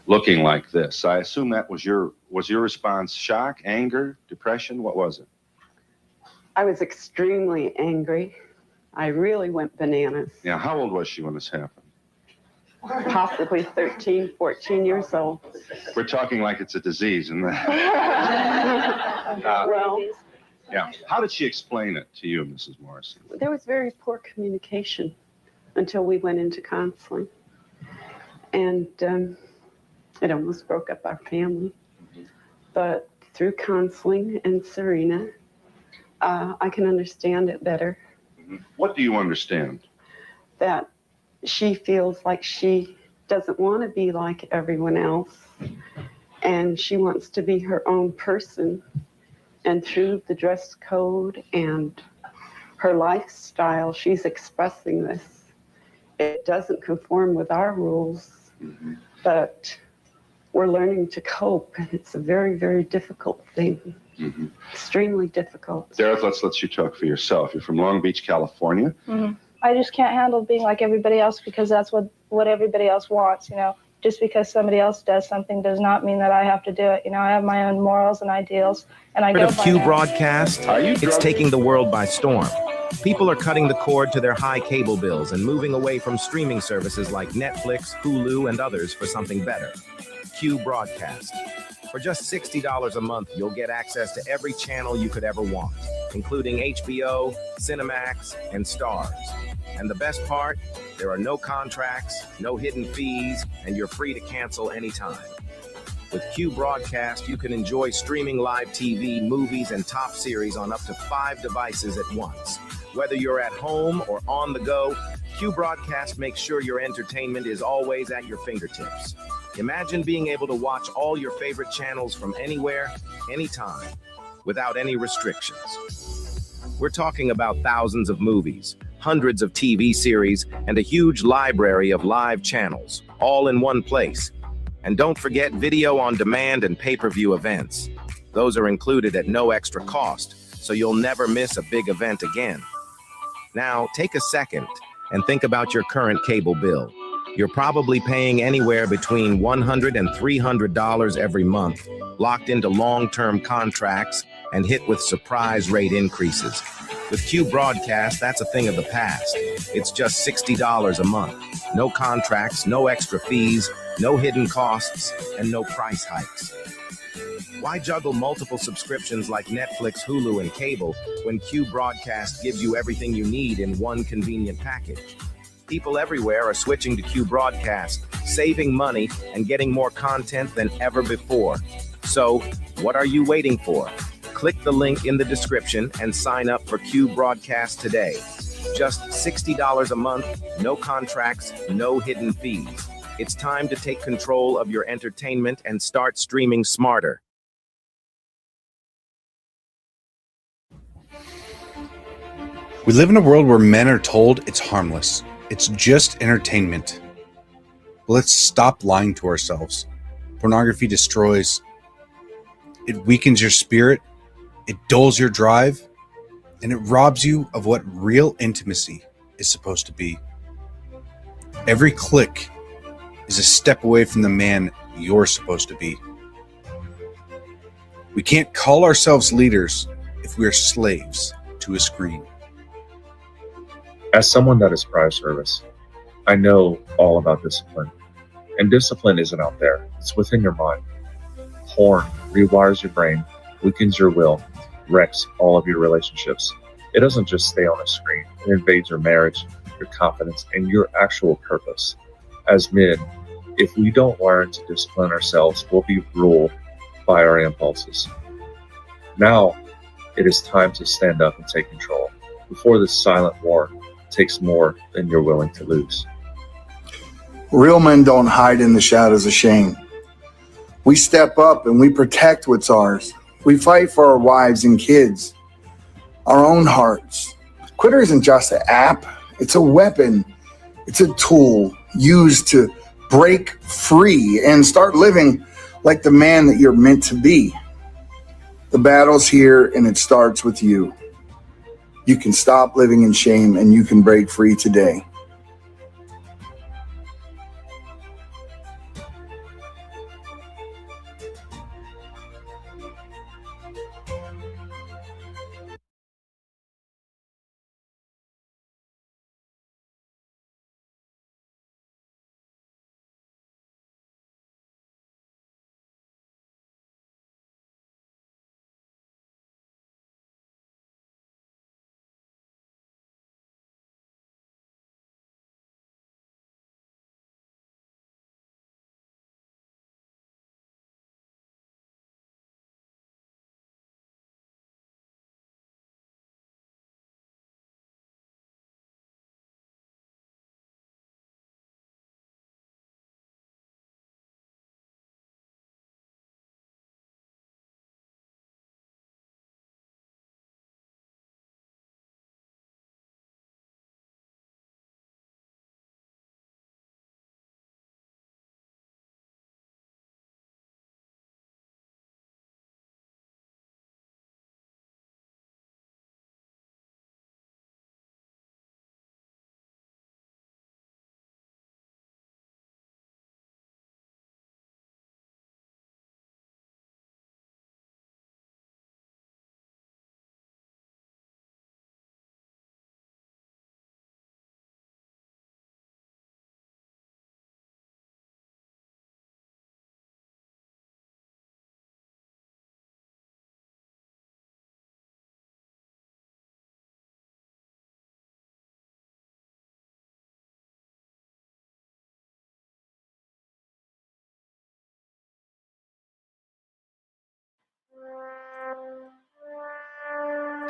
looking like this. I assume that was your response shock, anger, depression? What was it? I was extremely angry. I really went bananas. Yeah, how old was she when this happened? Possibly 13, 14 years old. We're talking like it's a disease, isn't that? Well, Yeah. How did she explain it to you, Mrs. Morrison? there was very poor communication until we went into counseling. And it almost broke up our family. But through counseling and Serena, I can understand it better. What do you understand? That she feels like she doesn't want to be like everyone else, and she wants to be her own person. And through the dress code and her lifestyle, she's expressing this. It doesn't conform with our rules, but we're learning to cope, and it's a very, very difficult thing. Extremely difficult. Dareth, let's let you talk for yourself. You're from Long Beach, California. I just can't handle being like everybody else because that's what everybody else wants, you know. Just because somebody else does something does not mean that I have to do it. You know, I have my own morals and ideals, and I go by Of Q that. Broadcast, it's taking the world by storm. People are cutting the cord to their high cable bills and moving away from streaming services like Netflix, Hulu, and others for something better. Q Broadcast. For just $60 a month, you'll get access to every channel you could ever want, including HBO, Cinemax, and Stars. And the best part, there are no contracts, no hidden fees, and you're free to cancel anytime. With Q Broadcast, you can enjoy streaming live TV, movies, and top series on up to 5 devices at once. Whether you're at home or on the go, Q Broadcast makes sure your entertainment is always at your fingertips. Imagine being able to watch all your favorite channels from anywhere, anytime, without any restrictions. We're talking about thousands of movies, hundreds of TV series, and a huge library of live channels, all in one place. And don't forget video on demand and pay-per-view events. Those are included at no extra cost, so you'll never miss a big event again. Now, take a second and think about your current cable bill. You're probably paying anywhere between $100 and $300 every month, locked into long-term contracts and hit with surprise rate increases. With Q Broadcast, that's a thing of the past. It's just $60 a month. No contracts, no extra fees, no hidden costs, and no price hikes. Why juggle multiple subscriptions like Netflix, Hulu, and cable when Q Broadcast gives you everything you need in one convenient package? People everywhere are switching to Q Broadcast, saving money and getting more content than ever before. So, what are you waiting for? Click the link in the description and sign up for Q Broadcast today. Just $60 a month, no contracts, no hidden fees. It's time to take control of your entertainment and start streaming smarter. We live in a world where men are told it's harmless. It's just entertainment. But let's stop lying to ourselves. Pornography destroys. It weakens your spirit. It dulls your drive. And it robs you of what real intimacy is supposed to be. Every click is a step away from the man you're supposed to be. We can't call ourselves leaders if we are slaves to a screen. As someone that is prior service, I know all about discipline. And discipline isn't out there, it's within your mind. Porn rewires your brain, weakens your will, wrecks all of your relationships. It doesn't just stay on a screen, it invades your marriage, your confidence, and your actual purpose. As men, if we don't learn to discipline ourselves, we'll be ruled by our impulses. Now, it is time to stand up and take control before this silent war takes more than you're willing to lose. Real men don't hide in the shadows of shame. We step up and we protect what's ours. We fight for our wives and kids, our own hearts. Twitter isn't just an app. It's a weapon. It's a tool used to break free and start living like the man that you're meant to be. The battle's here and it starts with you. You can stop living in shame and you can break free today.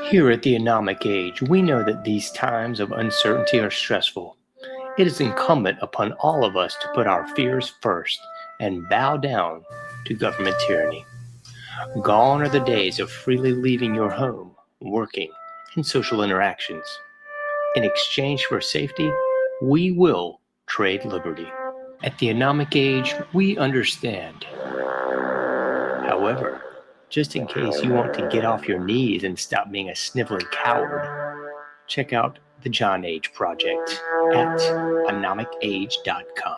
Here at the Anomic Age, we know that these times of uncertainty are stressful. It is incumbent upon all of us to put our fears first and bow down to government tyranny. Gone are the days of freely leaving your home, working, and social interactions. In exchange for safety, we will trade liberty. At the Anomic Age, we understand. However, just in case you want to get off your knees and stop being a sniveling coward, check out the John Age Project at anomicage.com.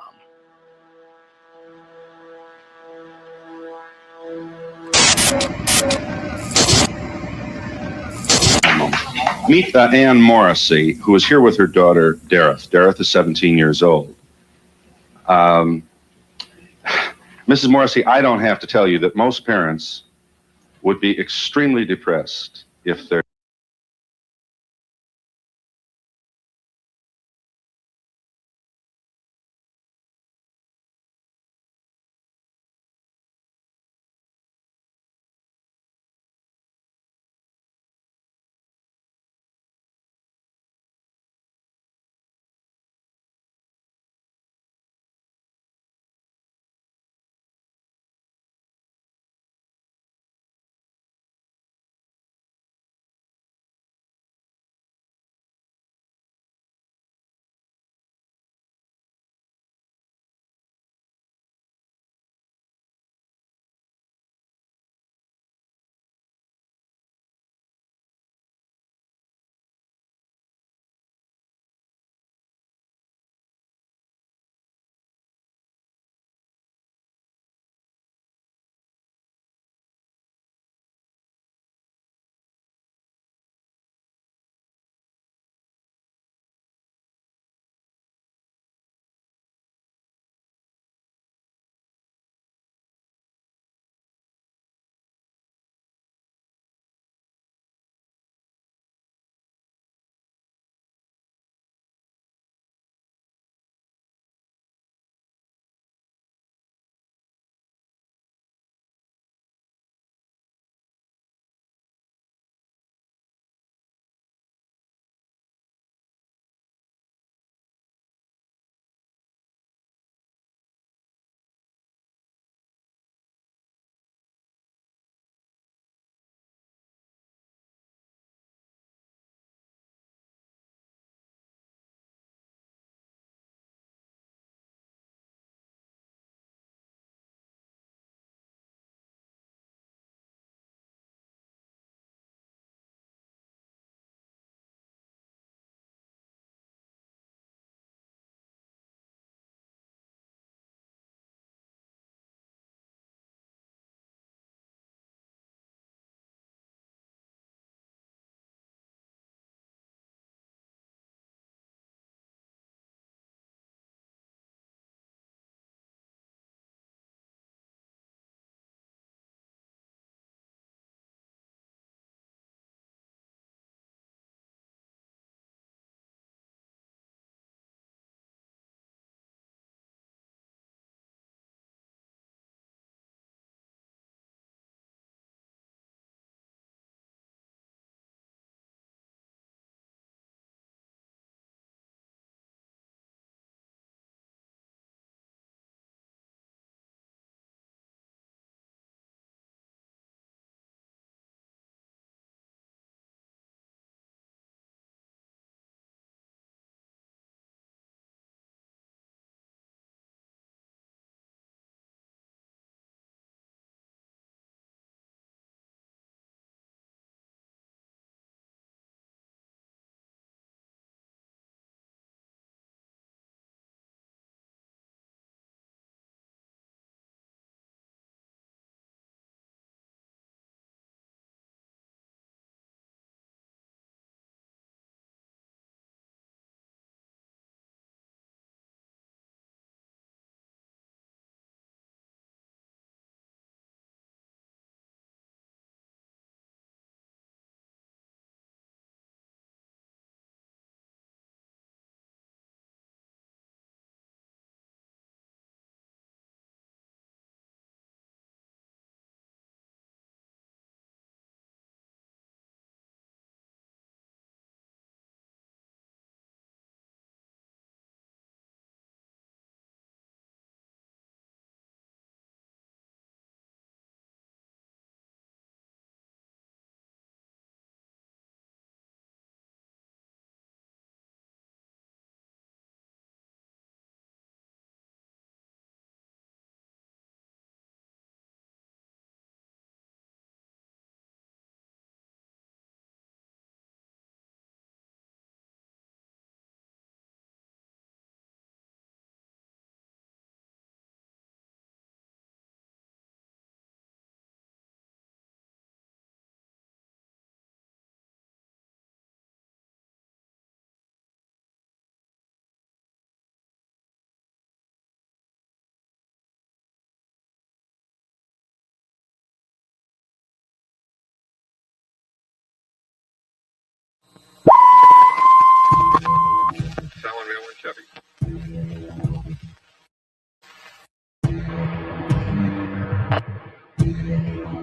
Meet Ann Morrissey, who is here with her daughter, Dareth. Dareth is 17 years old. Mrs. Morrissey, I don't have to tell you that most parents would be extremely depressed if their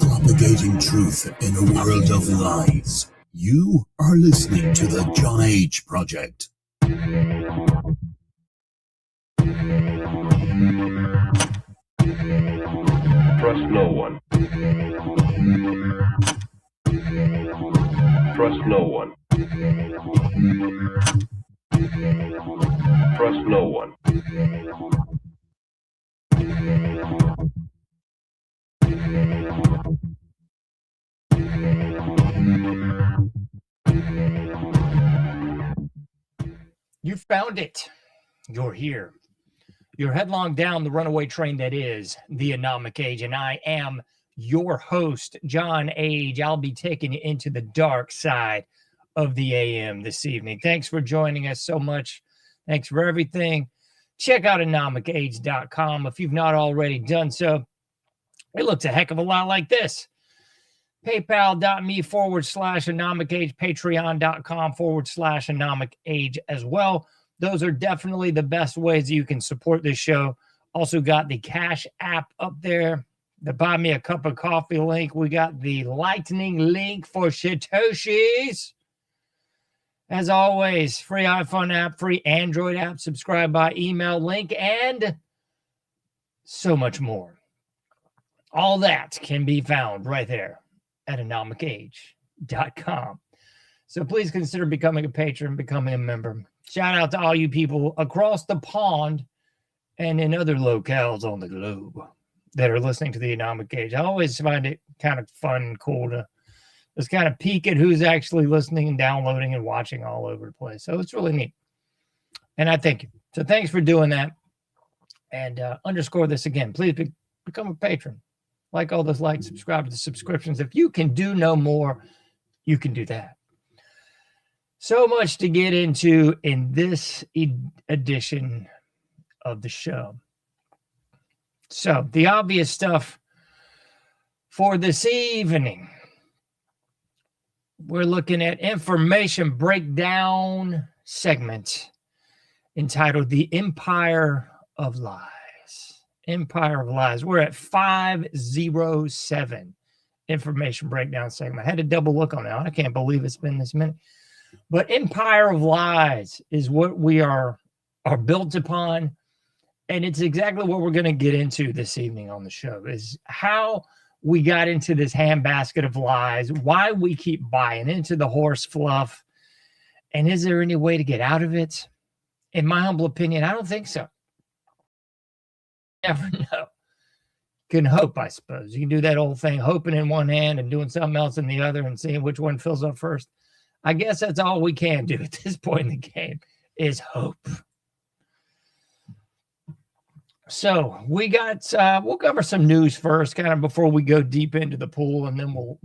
Propagating truth in a world of lies. You are listening to the John H. Project. Trust no one. Trust no one. Trust no one. You found it. You're here. You're headlong down the runaway train that is the Anomic Age, and I am your host, John Age. I'll be taking you into the dark side of the AM this evening. Thanks for joining us so much. Thanks for everything. Check out anomicage.com if you've not already done so. It looks a heck of a lot like this. PayPal.me/Anomic Age, Patreon.com/Anomic Age as well. Those are definitely the best ways you can support this show. Also got the Cash App up there, the Buy Me a Cup of Coffee link. We got the Lightning link for Satoshis. As always, free iPhone app, free Android app, subscribe by email link, and so much more. All that can be found right there at anomicage.com. So please consider becoming a patron, becoming a member. Shout out to all you people across the pond and in other locales on the globe that are listening to the Anomic Age. I always find it kind of fun and cool to just kind of peek at who's actually listening and downloading and watching all over the place. So it's really neat. And I thank you. So thanks for doing that. And underscore this again. Please become a patron. Like all those likes, subscribe to the subscriptions. If you can do no more, you can do that. So much to get into in this edition of the show. So the obvious stuff for this evening. We're looking at information breakdown segment entitled The Empire of Lies. Empire of Lies. We're at 507 information breakdown segment. I had to double look on that. I can't believe it's been this minute. But Empire of Lies is what we are built upon. And it's exactly what we're going to get into this evening on the show, is how we got into this handbasket of lies, why we keep buying into the horse fluff, and is there any way to get out of it? In my humble opinion, I don't think so. Never know. Can hope, I suppose. You can do that old thing, hoping in one hand and doing something else in the other and seeing which one fills up first. I guess that's all we can do at this point in the game is hope. So we got, we'll cover some news first, kind of before we go deep into the pool, and then we'll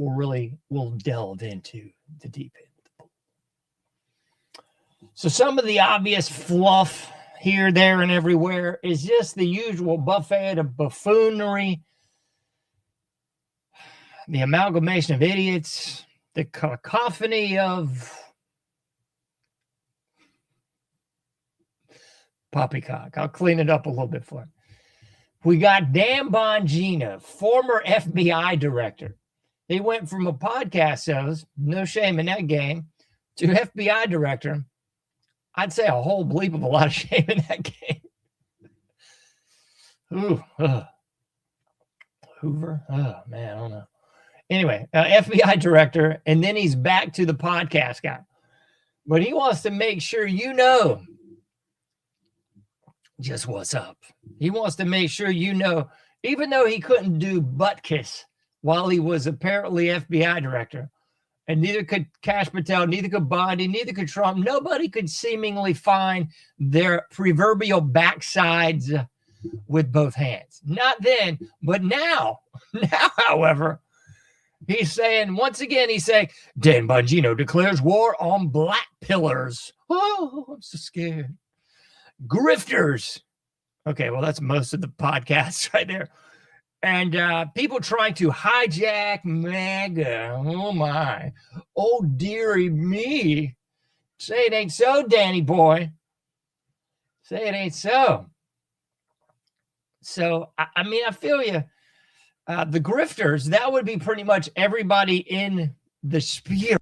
delve into the deep end of the pool. So some of the obvious fluff here, there, and everywhere is just the usual buffet of buffoonery, the amalgamation of idiots, the cacophony of poppycock. I'll clean it up a little bit for him. We got Dan Bongino, former FBI director. He went from a podcast host, no shame in that game, to FBI director. I'd say a whole bleep of a lot of shame in that game. Ooh, Hoover. Oh, man, I don't know. Anyway, FBI director, and then he's back to the podcast guy. But he wants to make sure you know just what's up. He wants to make sure you know, even though he couldn't do butt kiss while he was apparently FBI director, and neither could Kash Patel, neither could Bondi, neither could Trump, nobody could seemingly find their proverbial backsides with both hands. Not then, but now, however, he's saying, once again, he's saying, Dan Bongino declares war on black pillars. Oh, I'm so scared. Grifters. Okay, well, that's most of the podcasts right there. And people trying to hijack MAGA. Oh, my. Oh, dearie me. Say it ain't so, Danny boy. Say it ain't so. So, I mean, I feel you. The grifters, that would be pretty much everybody in the sphere.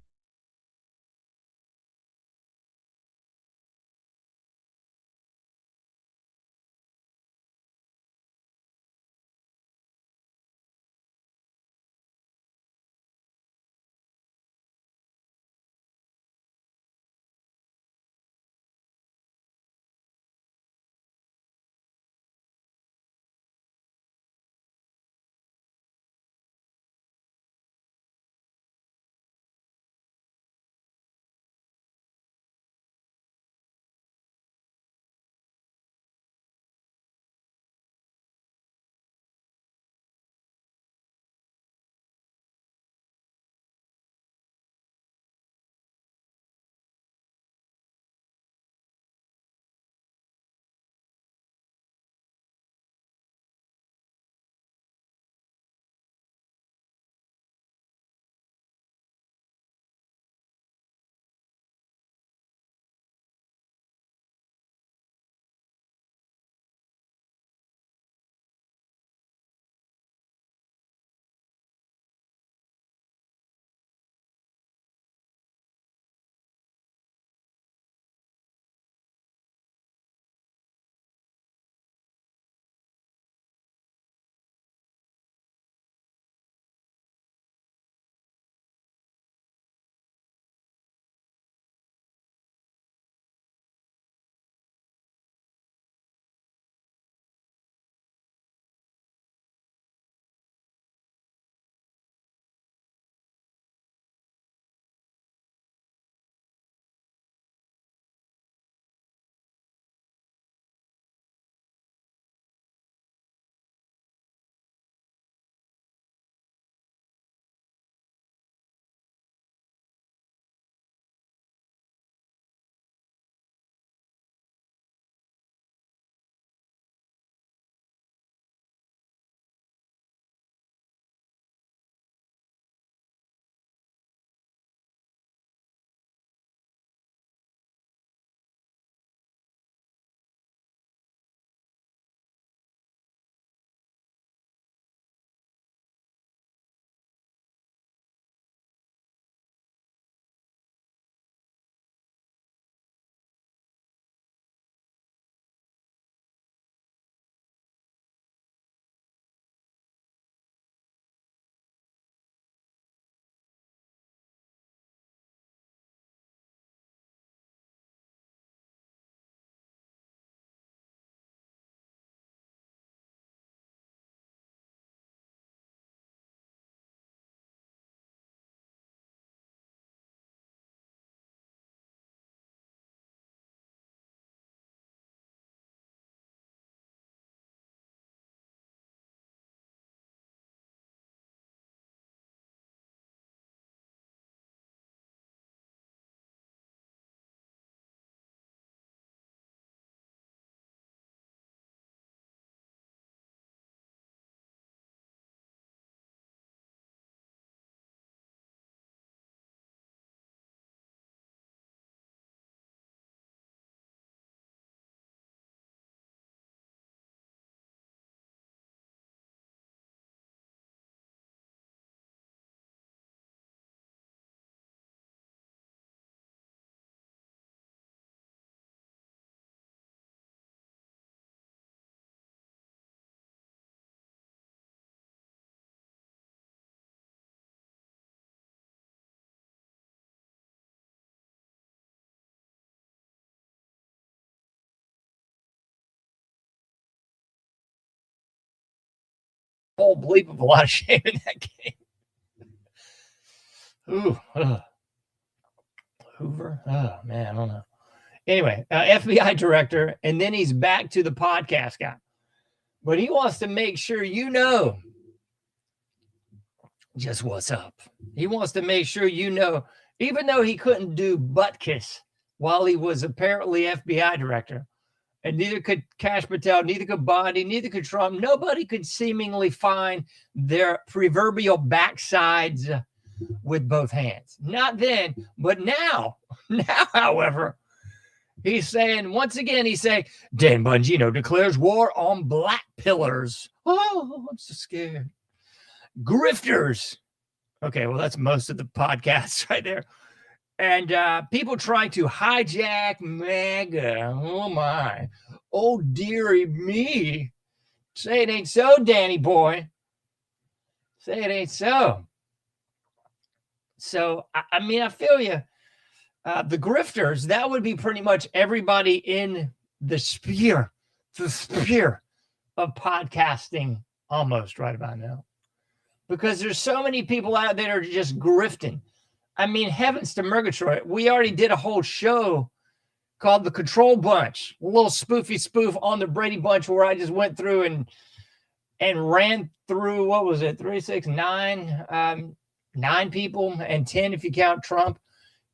Whole bleep of a lot of shame in that game. Ooh, Hoover. Oh man, I don't know. Anyway, FBI director, and then he's back to the podcast guy. But he wants to make sure you know just what's up. He wants to make sure you know, even though he couldn't do butt kiss while he was apparently FBI director, and neither could Kash Patel, neither could Bondi, neither could Trump. Nobody could seemingly find their proverbial backsides with both hands. Not then, but now. Now, however, He's saying, once again, he's saying, Dan Bongino declares war on black pillars. Oh, I'm so scared. Grifters. Okay, well, that's most of the podcast right there. And people trying to hijack MAGA. Oh, my. Oh, dearie me. Say it ain't so, Danny boy. Say it ain't so. So, I mean, I feel you. The grifters, that would be pretty much everybody in the sphere of podcasting almost right about now. Because there's so many people out there that are just grifting. I mean, heavens to Murgatroyd. We already did a whole show called The Control Bunch, a little spoofy spoof on the Brady Bunch where I just went through and ran through, what was it, 3, 6, 9, 9 people, and 10 if you count Trump.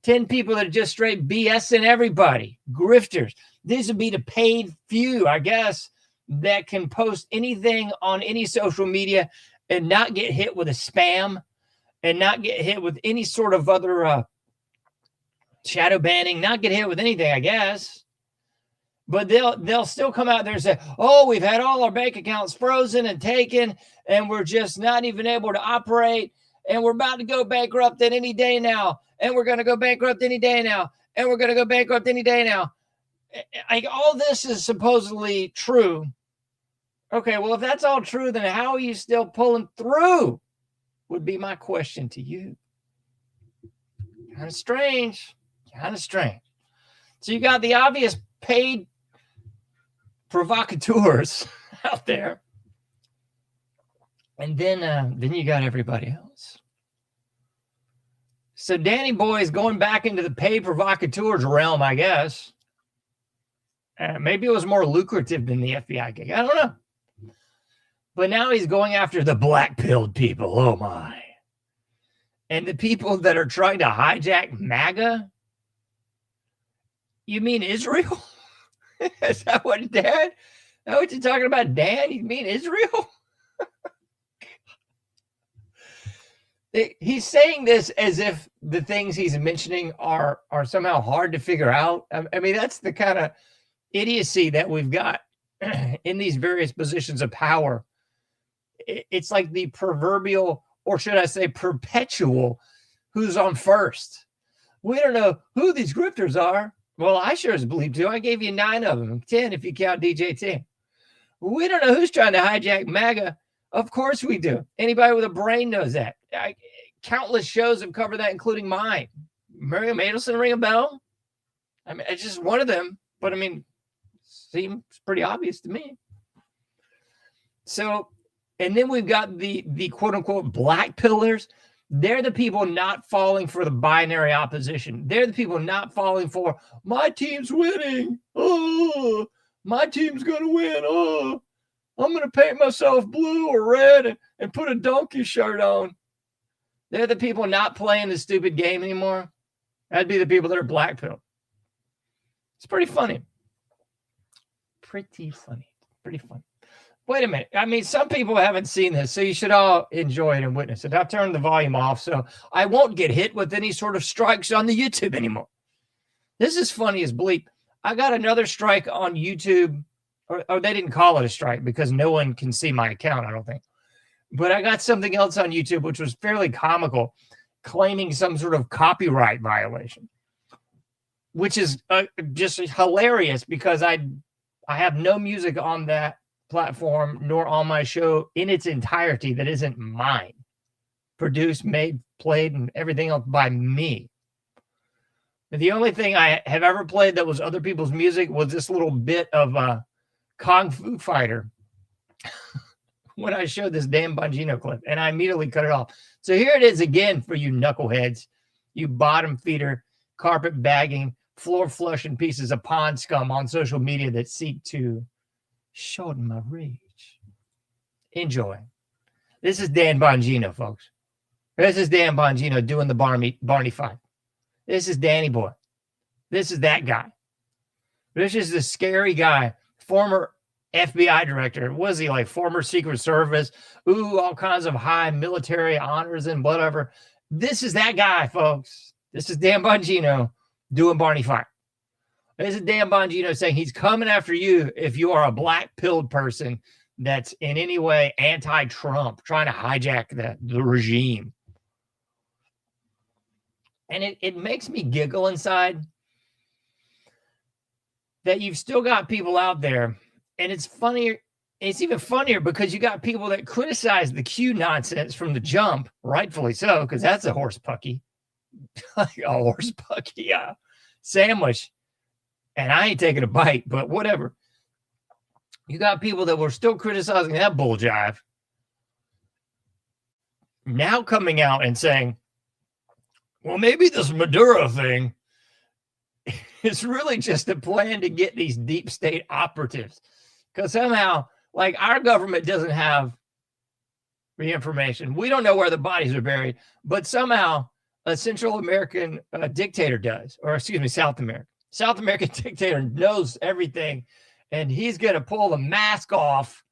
10 people that are just straight BSing everybody, grifters. These would be the paid few, I guess, that can post anything on any social media and not get hit with a spam and not get hit with any sort of other shadow banning, not get hit with anything, I guess. But they'll still come out there and say, oh, we've had all our bank accounts frozen and taken, and we're just not even able to operate, and we're about to go bankrupt at any day now, and we're going to go bankrupt any day now, and we're going to go bankrupt any day now. Like, all this is supposedly true. Okay, well, if that's all true, then how are you still pulling through? Would be my question to you. Kind of strange. Kind of strange. So you got the obvious paid provocateurs out there. And then you got everybody else. So Danny Boy is going back into the paid provocateurs realm, I guess. Maybe it was more lucrative than the FBI gig. I don't know. But now he's going after the black-pilled people. Oh, my. And the people that are trying to hijack MAGA? You mean Israel? Is that what, Dad? Is that what you're talking about, Dan? You mean Israel? He's saying this as if the things he's mentioning are somehow hard to figure out. I mean, that's the kind of idiocy that we've got in these various positions of power. It's like the proverbial, or should I say perpetual, who's on first. We don't know who these grifters are. Well, I sure as believe to. I gave you 9 of them, 10 if you count DJ T. We don't know who's trying to hijack MAGA. Of course we do. Anybody with a brain knows that. Countless shows have covered that, including mine. Miriam Adelson, ring a bell? I mean, it's just one of them, but I mean, seems pretty obvious to me. So, and then we've got the quote unquote black pillars. They're the people not falling for the binary opposition. They're the people not falling for my team's winning. Oh, my team's going to win. Oh, I'm going to paint myself blue or red and put a donkey shirt on. They're the people not playing the stupid game anymore. That'd be the people that are black pilled. It's pretty funny. Pretty funny. Wait a minute. I mean, some people haven't seen this, so you should all enjoy it and witness it. I've turned the volume off, so I won't get hit with any sort of strikes on the YouTube anymore. This is funny as bleep. I got another strike on YouTube, or they didn't call it a strike because no one can see my account, I don't think. But I got something else on YouTube, which was fairly comical, claiming some sort of copyright violation, which is just hilarious because I have no music on that platform nor on my show in its entirety that isn't mine. Produced, made, played, and everything else by me. The only thing I have ever played that was other people's music was this little bit of Kung Fu Fighter when I showed this damn Bongino clip, and I immediately cut it off. So here it is again for you knuckleheads, you bottom feeder, carpet bagging, floor flushing pieces of pond scum on social media that seek to shorten my reach. Enjoy. This is Dan Bongino, folks. This is Dan Bongino doing the Barney Fight. This is Danny Boy. This is that guy. This is the scary guy, former FBI director. Was he like former Secret Service? Ooh, all kinds of high military honors and whatever. This is that guy, folks. This is Dan Bongino doing Barney Fight. There's a Dan Bongino saying he's coming after you if you are a black-pilled person that's in any way anti-Trump, trying to hijack the regime. And it makes me giggle inside that you've still got people out there. And it's funnier. It's even funnier because you got people that criticize the Q nonsense from the jump, rightfully so, because that's a horse pucky. Like a horse pucky sandwich. And I ain't taking a bite, but whatever. You got people that were still criticizing that bull jive now coming out and saying, well, maybe this Maduro thing is really just a plan to get these deep state operatives. Because somehow, like, our government doesn't have the information. We don't know where the bodies are buried, but somehow a Central American dictator does, or excuse me, South American dictator knows everything, and he's going to pull the mask off.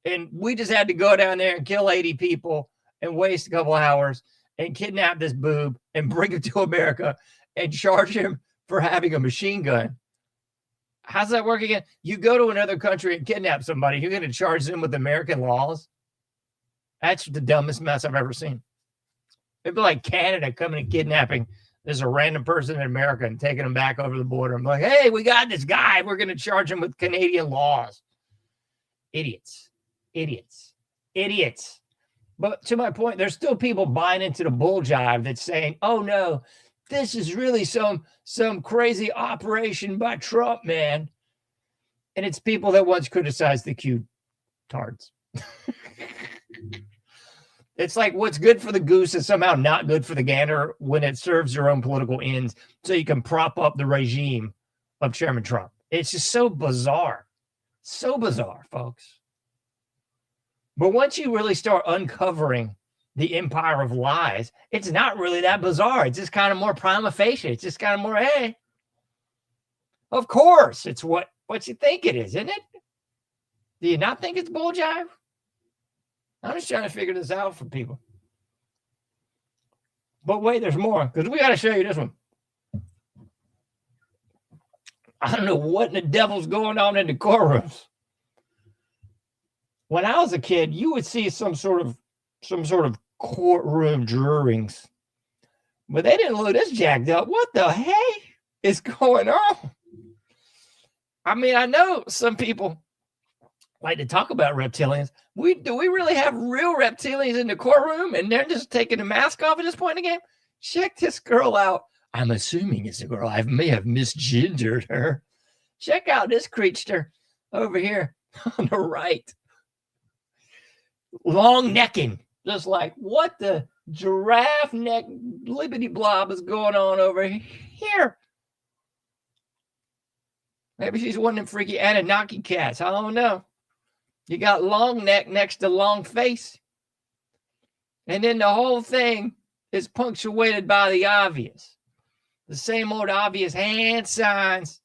And we just had to go down there and kill 80 people and waste a couple hours and kidnap this boob and bring him to America and charge him for having a machine gun. How's that work again? You go to another country and kidnap somebody, you're going to charge them with American laws? That's the dumbest mess I've ever seen. It'd be like Canada coming and kidnapping this a random person in America and taking them back over the border. I'm like, hey, we got this guy. We're going to charge him with Canadian laws. Idiots. But to my point, there's still people buying into the bull jive that's saying, oh, no, this is really some crazy operation by Trump, man. And it's people that once criticized the Q-tards. It's like what's good for the goose is somehow not good for the gander when it serves your own political ends so you can prop up the regime of Chairman Trump. It's just so bizarre. So bizarre, folks. But once you really start uncovering the empire of lies, it's not really that bizarre. It's just kind of more prima facie. It's just kind of more, hey, of course, it's what you think it is, isn't it? Do you not think it's bull jive? I'm just trying to figure this out for people. But wait, there's more, because we got to show you this one. I don't know what in the devil's going on in the courtrooms. When I was a kid, you would see some sort of courtroom drawings, but they didn't look this jacked up. What the heck is going on? I mean, I know some people like to talk about reptilians. Do we really have real reptilians in the courtroom and they're just taking the mask off at this point in the game? Check this girl out. I'm assuming it's a girl. I may have misgendered her. Check out this creature over here on the right. Long necking. Just like, what the giraffe neck blibbity blob is going on over here? Maybe she's one of them freaky Anunnaki cats. I don't know. You got long neck next to long face. And then the whole thing is punctuated by the obvious. The same old obvious hand signs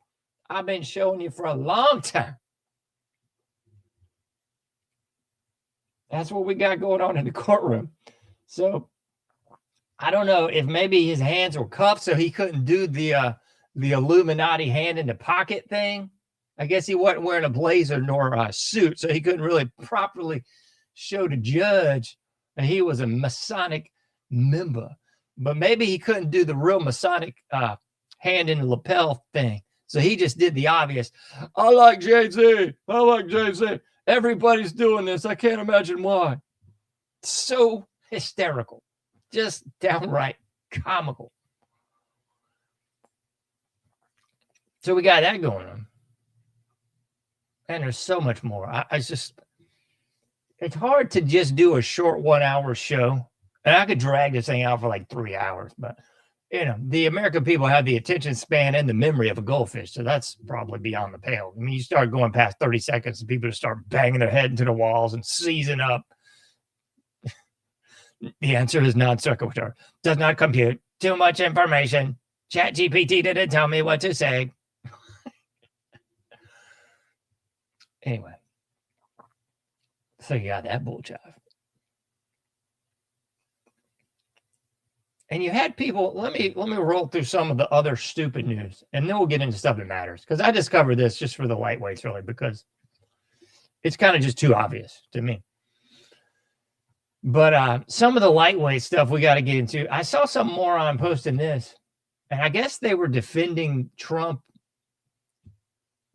I've been showing you for a long time. That's what we got going on in the courtroom. So I don't know if maybe his hands were cuffed so he couldn't do the Illuminati hand in the pocket thing. I guess he wasn't wearing a blazer nor a suit, so he couldn't really properly show the judge that he was a Masonic member. But maybe he couldn't do the real Masonic hand in the lapel thing. So he just did the obvious. I like Jay-Z. Everybody's doing this. I can't imagine why. So hysterical. Just downright comical. So we got that going on. And there's so much more. It's hard to just do a short 1 hour show. And I could drag this thing out for like 3 hours, but you know, the American people have the attention span and the memory of a goldfish. So that's probably beyond the pale. I mean, you start going past 30 seconds and people just start banging their head into the walls and seizing up. The answer is non-sequitur. Does not compute. Too much information. ChatGPT didn't tell me what to say. Anyway. So you got that bull jive. And you had people, let me roll through some of the other stupid news, and then we'll get into stuff that matters. Because I just covered this just for the lightweights, really, because it's kind of just too obvious to me. But some of the lightweight stuff we got to get into. I saw some moron posting this, and I guess they were defending Trump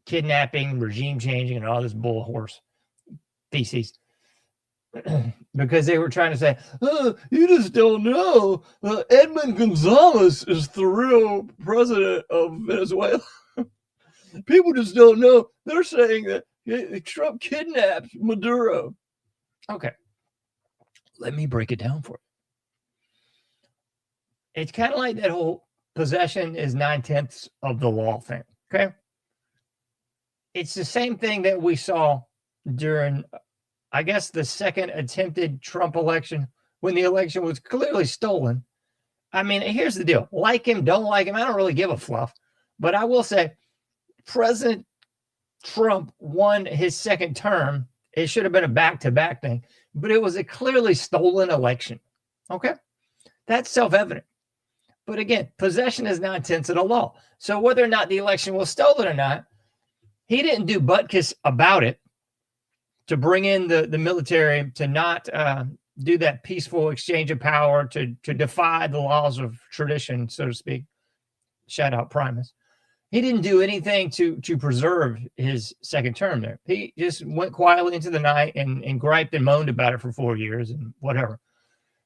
kidnapping, regime changing, and all this bull horse theses. Because they were trying to say, oh, you just don't know. Edmund Gonzalez is the real president of Venezuela. People just don't know. They're saying that Trump kidnapped Maduro. Okay. Let me break it down for you. It's kind of like that whole possession is 9/10 of the law thing. Okay. It's the same thing that we saw during, I guess, the second attempted Trump election, when the election was clearly stolen. I mean, here's the deal. Like him, don't like him, I don't really give a fluff. But I will say, President Trump won his second term. It should have been a back-to-back thing, but it was a clearly stolen election. Okay? That's self-evident. But again, possession is 9/10 of the law. So whether or not the election was stolen or not, he didn't do butt kiss about it, to bring in the military, to not do that peaceful exchange of power, to defy the laws of tradition, so to speak. Shout out Primus. He didn't do anything to preserve his second term there. He just went quietly into the night and griped and moaned about it for 4 years and whatever.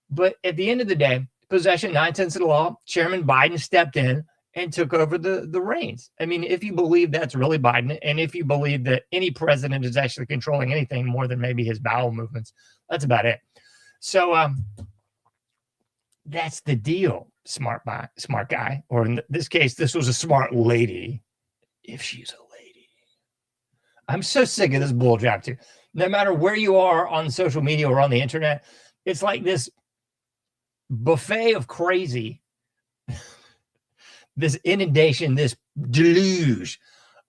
But at the end of the day, possession, 9/10 of the law, Chairman Biden stepped in and took over the reins. I mean, if you believe that's really Biden, and if you believe that any president is actually controlling anything more than maybe his bowel movements, that's about it. So that's the deal, smart guy. Or in this case, this was a smart lady, if she's a lady. I'm so sick of this bull job too. No matter where you are on social media or on the internet, it's like this buffet of crazy, this inundation, this deluge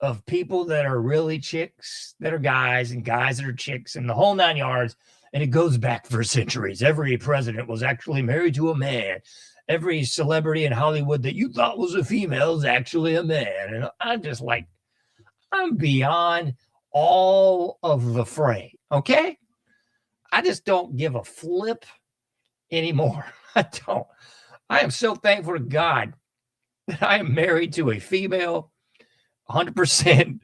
of people that are really chicks that are guys and guys that are chicks and the whole 9 yards. And it goes back for centuries. Every president was actually married to a man. Every celebrity in Hollywood that you thought was a female is actually a man. And I'm just like, I'm beyond all of the fray. Okay? I just don't give a flip anymore. I don't. I am so thankful to God that I am married to a female, 100%.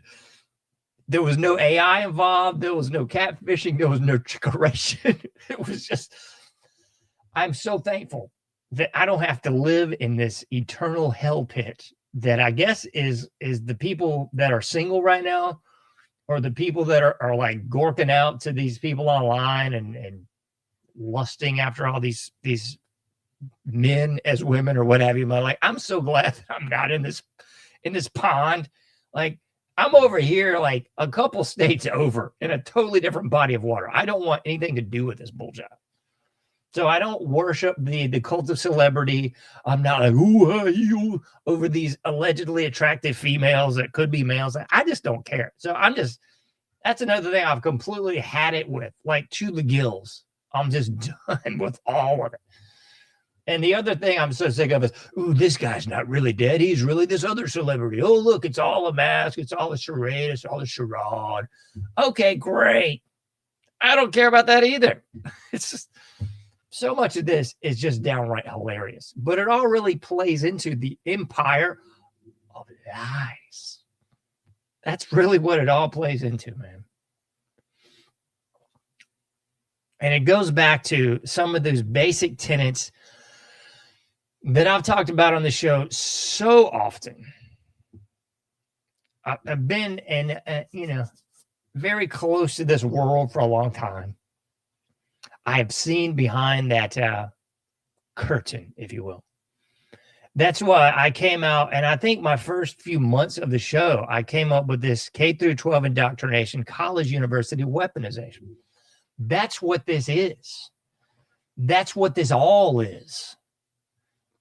There was no AI involved. There was no catfishing. There was no trickeration. It was just, I'm so thankful that I don't have to live in this eternal hell pit that I guess is the people that are single right now, or the people that are like gorking out to these people online and lusting after all these men as women or what have you. Like, I'm so glad that I'm not in this pond. Like, I'm over here like a couple states over in a totally different body of water. I don't want anything to do with this bull job. So I don't worship the cult of celebrity. I'm not like, ooh, you over these allegedly attractive females that could be males. I just don't care. So that's another thing I've completely had it with, like, to the gills. I'm just done with all of it. And the other thing I'm so sick of is, ooh, this guy's not really dead. He's really this other celebrity. Oh, look, it's all a mask. It's all a charade. It's all a charade. Okay, great. I don't care about that either. It's just, so much of this is just downright hilarious. But it all really plays into the empire of lies. That's really what it all plays into, man. And it goes back to some of those basic tenets that I've talked about on the show so often. I've been very close to this world for a long time. I have seen behind that curtain, if you will. That's why I came out, and I think my first few months of the show, I came up with this K through 12 indoctrination, college university weaponization. That's what this is. That's what this all is.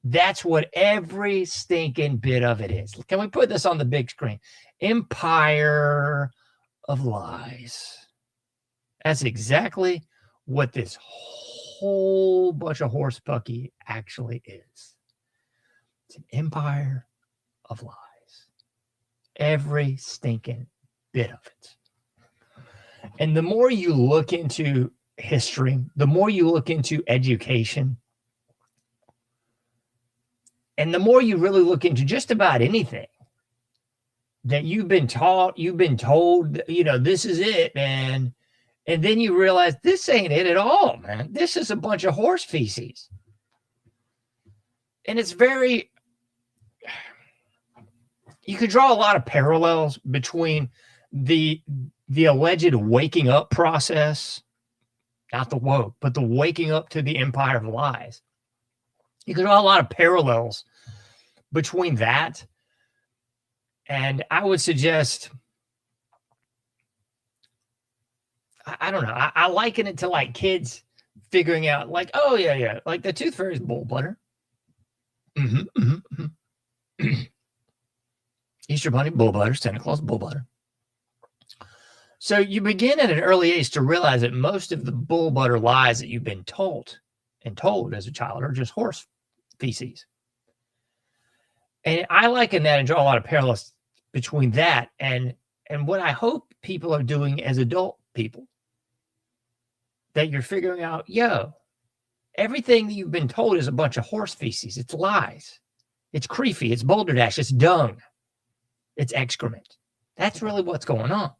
That's what every stinking bit of it is. Can we put this on the big screen? Empire of lies. That's exactly what this whole bunch of horse pucky actually is. It's an empire of lies. Every stinking bit of it. And the more you look into history, the more you look into education, and the more you really look into just about anything that you've been taught, you've been told, you know, this is it, man. And then you realize this ain't it at all, man. This is a bunch of horse feces. And it's very, you could draw a lot of parallels between the alleged waking up process, not the woke, but the waking up to the empire of lies. You could draw a lot of parallels between that. And I would suggest, I don't know, I liken it to like kids figuring out like, oh yeah, like the tooth fairy's bull butter. Easter bunny, bull butter, Santa Claus, bull butter. So you begin at an early age to realize that most of the bull butter lies that you've been told as a child are just horse feces. And I liken that and draw a lot of parallels between that and what I hope people are doing as adult people. That you're figuring out, everything that you've been told is a bunch of horse feces. It's lies. It's creepy. It's boulder dash. It's dung. It's excrement. That's really what's going on.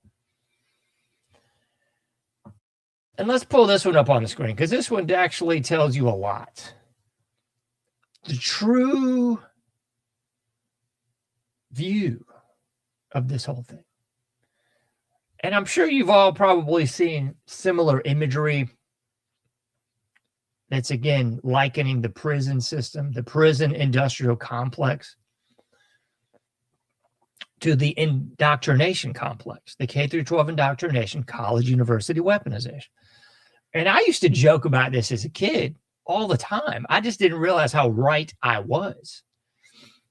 And let's pull this one up on the screen because this one actually tells you a lot. The true view of this whole thing. And I'm sure you've all probably seen similar imagery that's, again, likening the prison system, the prison industrial complex, to the indoctrination complex, the K through 12 indoctrination, college, university weaponization. And I used to joke about this as a kid all the time. I just didn't realize how right I was.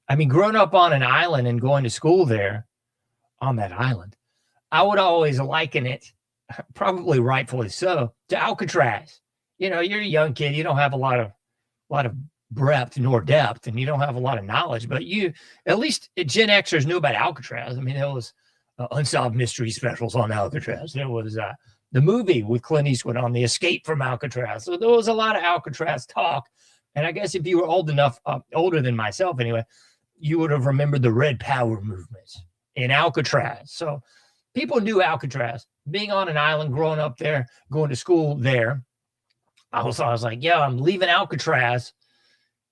I mean, growing up on an island and going to school there on that island, I would always liken it, probably rightfully so, to Alcatraz. You know, you're a young kid. You don't have a lot of breadth nor depth, and you don't have a lot of knowledge. But you, at least Gen Xers, knew about Alcatraz. I mean, there was unsolved mystery specials on Alcatraz. There was the movie with Clint Eastwood on the escape from Alcatraz. So there was a lot of Alcatraz talk. And I guess if you were old enough, older than myself anyway, you would have remembered the Red Power movement in Alcatraz. So people knew Alcatraz. Being on an island, growing up there, going to school there, I was like, I'm leaving Alcatraz.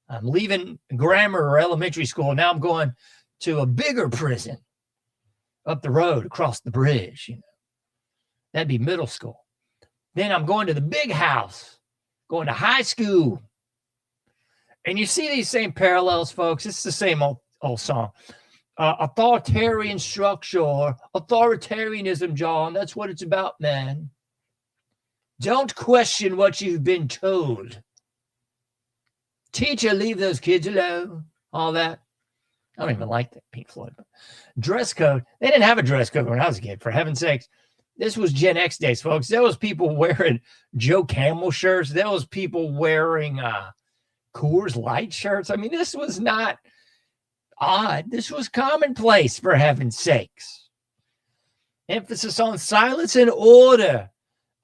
I'm leaving grammar or elementary school. Now I'm going to a bigger prison up the road, across the bridge. You know, that'd be middle school. Then I'm going to the big house, going to high school. And you see these same parallels, folks. It's the same old song. Authoritarian structure, authoritarianism, John. That's what it's about, man. Don't question what you've been told. Teacher, leave those kids alone. All that. I don't even like that, Pink Floyd. But dress code. They didn't have a dress code when I was a kid, for heaven's sakes. This was Gen X days, folks. There was people wearing Joe Camel shirts. There was people wearing Coors Light shirts. I mean, this was not odd. This was commonplace, for heaven's sakes. Emphasis on silence and order.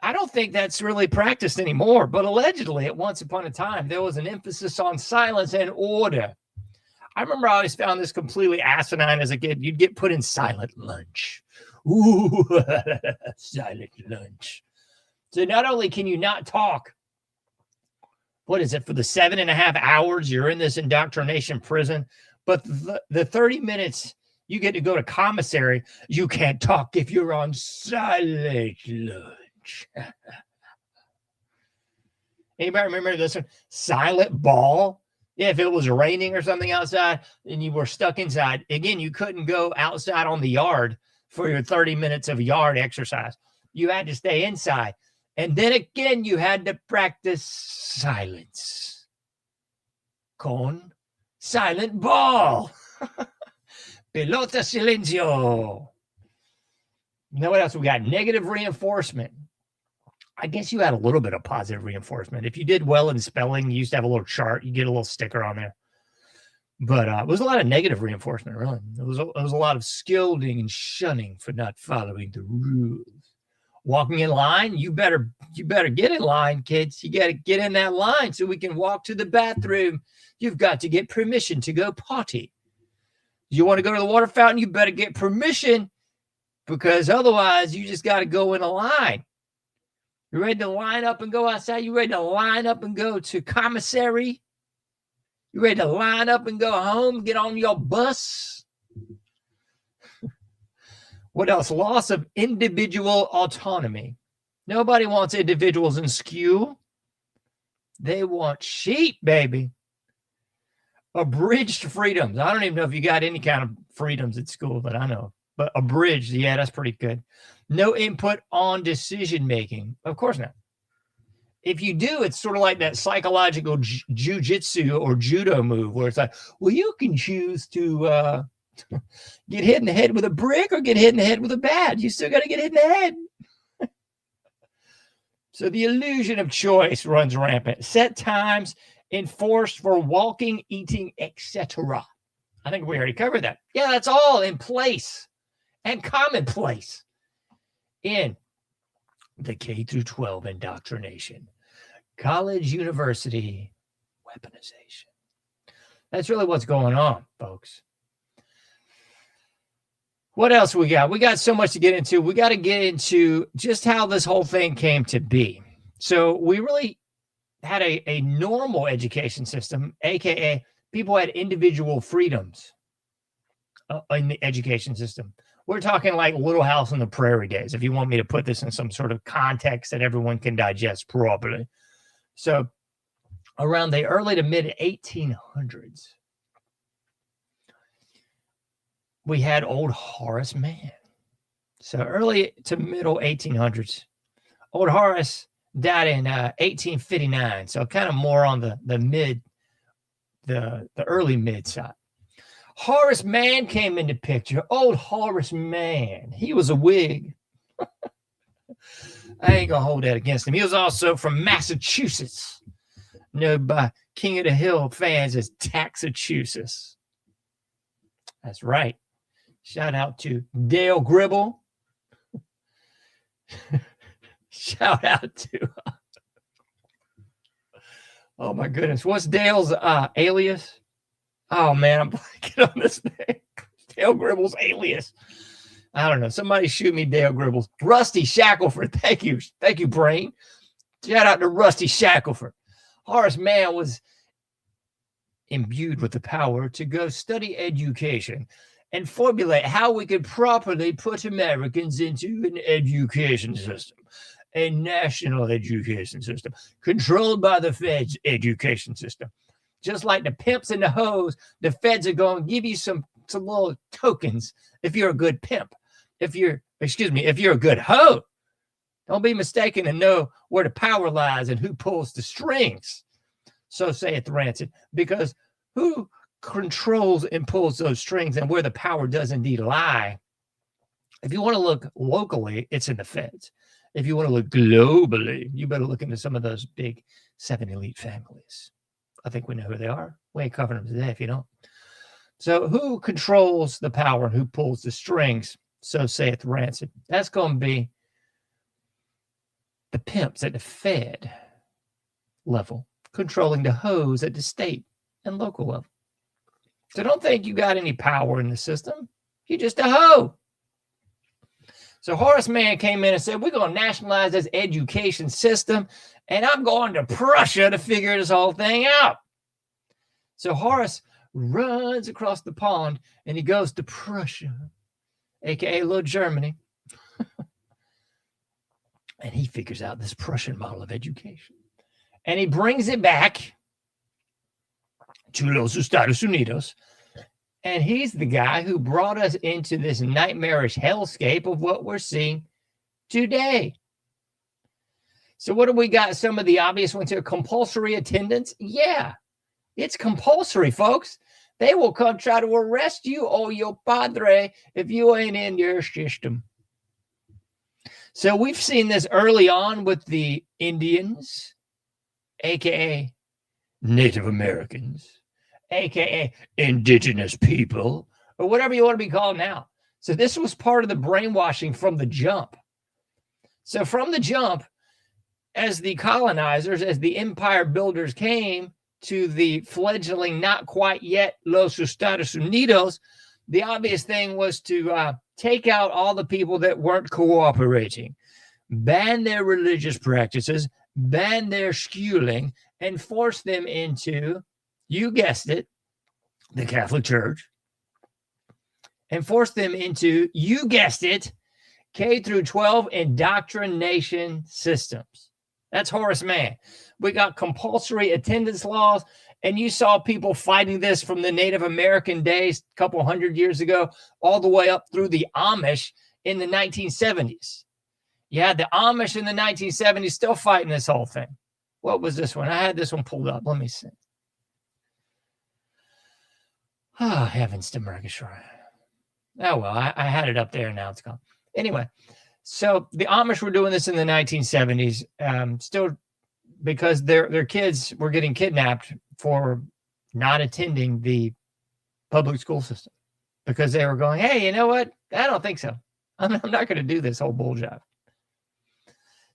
I don't think that's really practiced anymore, but allegedly at once upon a time, there was an emphasis on silence and order. I remember I always found this completely asinine as a kid. You'd get put in silent lunch. Ooh, silent lunch. So not only can you not talk, what is it, for the 7.5 hours you're in this indoctrination prison, but the 30 minutes you get to go to commissary, you can't talk if you're on silent lunch. Anybody remember this one? Silent ball? Yeah, if it was raining or something outside and you were stuck inside, again, you couldn't go outside on the yard for your 30 minutes of yard exercise. You had to stay inside. And then again, you had to practice silence. Con silent ball. Pelota silencio. You know what else? We got negative reinforcement. I guess you had a little bit of positive reinforcement. If you did well in spelling, you used to have a little chart. You get a little sticker on there. But it was a lot of negative reinforcement, really. It was a lot of scolding and shunning for not following the rules. Walking in line, you better get in line, kids. You got to get in that line so we can walk to the bathroom. You've got to get permission to go potty. You want to go to the water fountain, you better get permission, because otherwise you just got to go in a line. You ready to line up and go outside? You ready to line up and go to commissary? You ready to line up and go home, get on your bus? What else? Loss of individual autonomy. Nobody wants individuals in school. They want sheep, baby. Abridged freedoms. I don't even know if you got any kind of freedoms at school that I know, but abridged, yeah, that's pretty good. No input on decision making. Of course not. If you do, it's sort of like that psychological jujitsu or judo move where it's like, well, you can choose to get hit in the head with a brick or get hit in the head with a bat. You still got to get hit in the head. So the illusion of choice runs rampant. Set times enforced for walking, eating, etc. I think we already covered that. Yeah, that's all in place and commonplace in the K through 12 indoctrination. College, university, weaponization. That's really what's going on, folks. What else we got? We got so much to get into. We got to get into just how this whole thing came to be. So we really had a normal education system, aka people had individual freedoms in the education system. We're talking like Little House on the Prairie days, if you want me to put this in some sort of context that everyone can digest properly. So around the early to mid 1800s, we had old Horace Mann. So early to middle 1800s, old Horace died in 1859. So kind of more on the early mid side. Horace Mann came into picture. Old Horace Mann. He was a Whig. I ain't gonna hold that against him. He was also from Massachusetts, known by King of the Hill fans as Taxachusetts. That's right. Shout out to Dale Gribble. Shout out to oh my goodness, what's Dale's alias? Oh man, I'm blanking on this name. Dale Gribble's alias. I don't know. Somebody shoot me Dale Gribble's. Rusty Shackelford. Thank you, Brain. Shout out to Rusty Shackelford. Horace Mann was imbued with the power to go study education and formulate how we could properly put Americans into an education system, a national education system, controlled by the Fed's education system. Just like the pimps and the hoes, the feds are going to give you some little tokens if you're a good pimp. If you're a good hoe. Don't be mistaken to know where the power lies and who pulls the strings. So saith the rancid. Because who controls and pulls those strings and where the power does indeed lie? If you want to look locally, it's in the feds. If you want to look globally, you better look into some of those big 7 elite families. I think we know who they are. We ain't covering them today if you don't. So who controls the power and who pulls the strings? So saith the rancid. That's going to be the pimps at the Fed level, controlling the hoes at the state and local level. So don't think you got any power in the system. You're just a hoe. So Horace Mann came in and said, we're going to nationalize this education system, and I'm going to Prussia to figure this whole thing out. So Horace runs across the pond, and he goes to Prussia, a.k.a. Little Germany. And he figures out this Prussian model of education. And he brings it back to Los Estados Unidos. And he's the guy who brought us into this nightmarish hellscape of what we're seeing today. So what do we got? Some of the obvious ones here. Compulsory attendance. Yeah, it's compulsory, folks. They will come try to arrest you or your padre if you ain't in your system. So we've seen this early on with the Indians, aka Native Americans, aka indigenous people, or whatever you want to be called now. So this was part of the brainwashing from the jump. So from the jump, as the colonizers, as the empire builders came to the fledgling, not quite yet Los Estados Unidos, the obvious thing was to take out all the people that weren't cooperating, ban their religious practices, ban their schooling, and force them into, you guessed it, the Catholic Church, and force them into, you guessed it, K through 12 indoctrination systems. That's Horace Mann. We got compulsory attendance laws, and you saw people fighting this from the Native American days a couple hundred years ago all the way up through the Amish in the 1970s. You had the Amish in the 1970s still fighting this whole thing. What was this one? I had this one pulled up. Let me see. Oh, heavens to Murgatroyd. Oh, well, I had it up there. Now it's gone. Anyway, so the Amish were doing this in the 1970s, still because their kids were getting kidnapped for not attending the public school system because they were going, hey, you know what? I don't think so. I'm not going to do this whole bull job.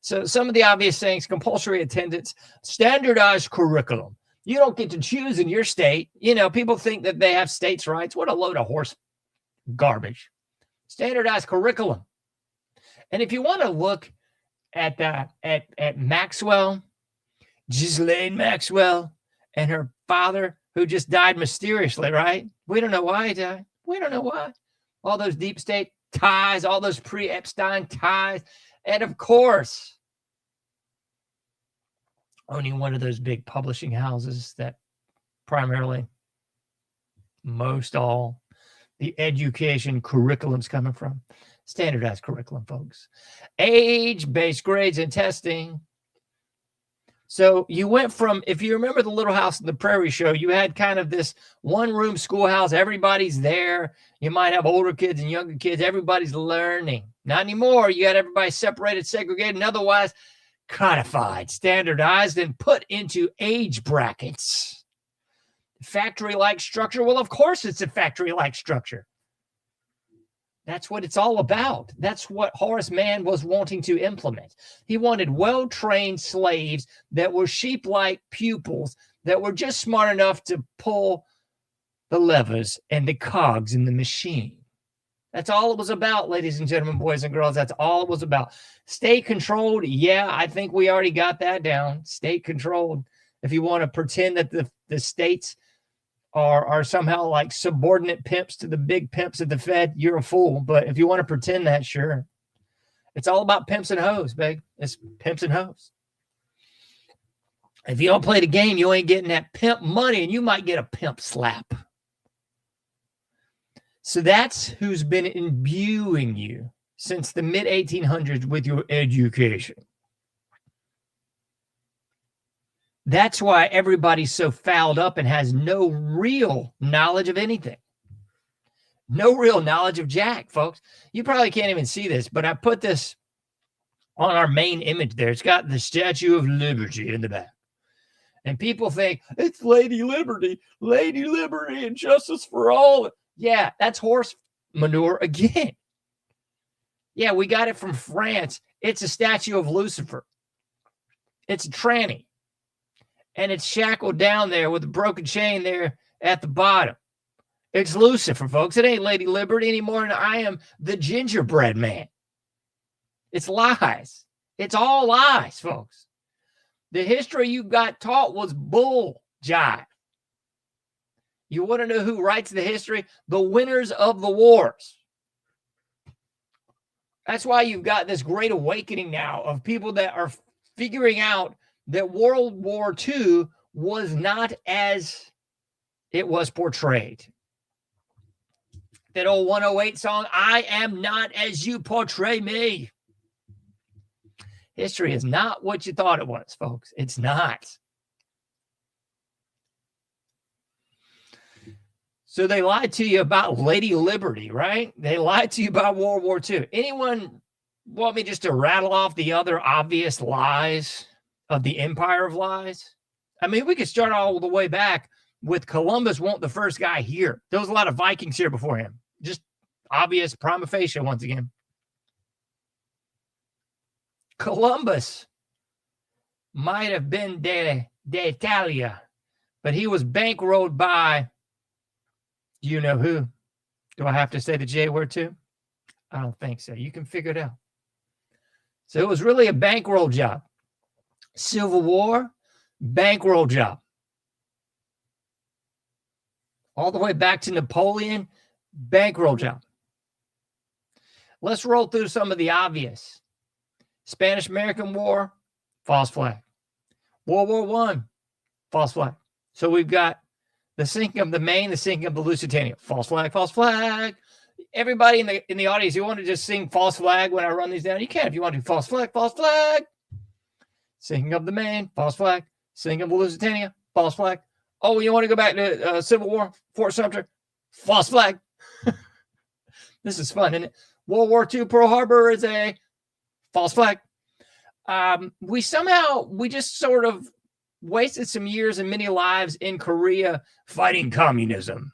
So some of the obvious things: compulsory attendance, standardized curriculum. You don't get to choose in your state. You know, people think that they have states' rights. What a load of horse garbage. Standardized curriculum. And if you want to look at Maxwell, Ghislaine Maxwell, and her father, who just died mysteriously, right? We don't know why he died. We don't know why. All those deep state ties, all those pre-Epstein ties, and of course, owning one of those big publishing houses that primarily most all the education curriculum's coming from. Standardized curriculum, folks. Age-based grades and testing. So you went from, if you remember the Little House on the Prairie show, you had kind of this one-room schoolhouse. Everybody's there. You might have older kids and younger kids. Everybody's learning. Not anymore. You got everybody separated, segregated, and otherwise codified, standardized, and put into age brackets. Factory-like structure. Well, of course it's a factory-like structure. That's what it's all about. That's what Horace Mann was wanting to implement. He wanted well-trained slaves that were sheep-like pupils that were just smart enough to pull the levers and the cogs in the machine. That's all it was about, ladies and gentlemen, boys and girls. That's all it was about. State controlled. Yeah, I think we already got that down. State controlled. If you want to pretend that the states are somehow like subordinate pimps to the big pimps at the Fed, you're a fool. But if you want to pretend that, sure. It's all about pimps and hoes, babe. It's pimps and hoes. If you don't play the game, you ain't getting that pimp money, and you might get a pimp slap. So that's who's been imbuing you since the mid-1800s with your education. That's why everybody's so fouled up and has no real knowledge of anything. No real knowledge of jack, folks. You probably can't even see this, but I put this on our main image there. It's got the Statue of Liberty in the back. And people think, it's Lady Liberty and justice for all. Yeah, that's horse manure again. Yeah, we got it from France. It's a statue of Lucifer. It's a tranny. And it's shackled down there with a broken chain there at the bottom. It's Lucifer, folks. It ain't Lady Liberty anymore, and I am the gingerbread man. It's lies. It's all lies, folks. The history you got taught was bull jive. You want to know who writes the history? The winners of the wars. That's why you've got this great awakening now of people that are figuring out that World War II was not as it was portrayed. That old 108 song, I am not as you portray me. History is not what you thought it was, folks. It's not. So they lied to you about Lady Liberty, right? They lied to you about World War II. Anyone want me just to rattle off the other obvious lies of the empire of lies? I mean, we could start all the way back with Columbus wasn't the first guy here. There was a lot of Vikings here before him. Just obvious prima facie once again. Columbus might have been de Italia, but he was bankrolled by, you know who? Do I have to say the J word too? I don't think so. You can figure it out. So it was really a bankroll job. Civil War, bankroll job. All the way back to Napoleon, bankroll job. Let's roll through some of the obvious. Spanish-American War, false flag. World War I, false flag. So we've got the sinking of the Maine, the sinking of the Lusitania. False flag, false flag. Everybody in the audience, you want to just sing false flag when I run these down? You can if you want to do false flag, false flag. Sinking of the Maine, false flag. Sinking of the Lusitania, false flag. Oh, you want to go back to Civil War, Fort Sumter? False flag. This is fun, isn't it? World War II, Pearl Harbor is a false flag. We just sort of wasted some years and many lives in Korea fighting communism.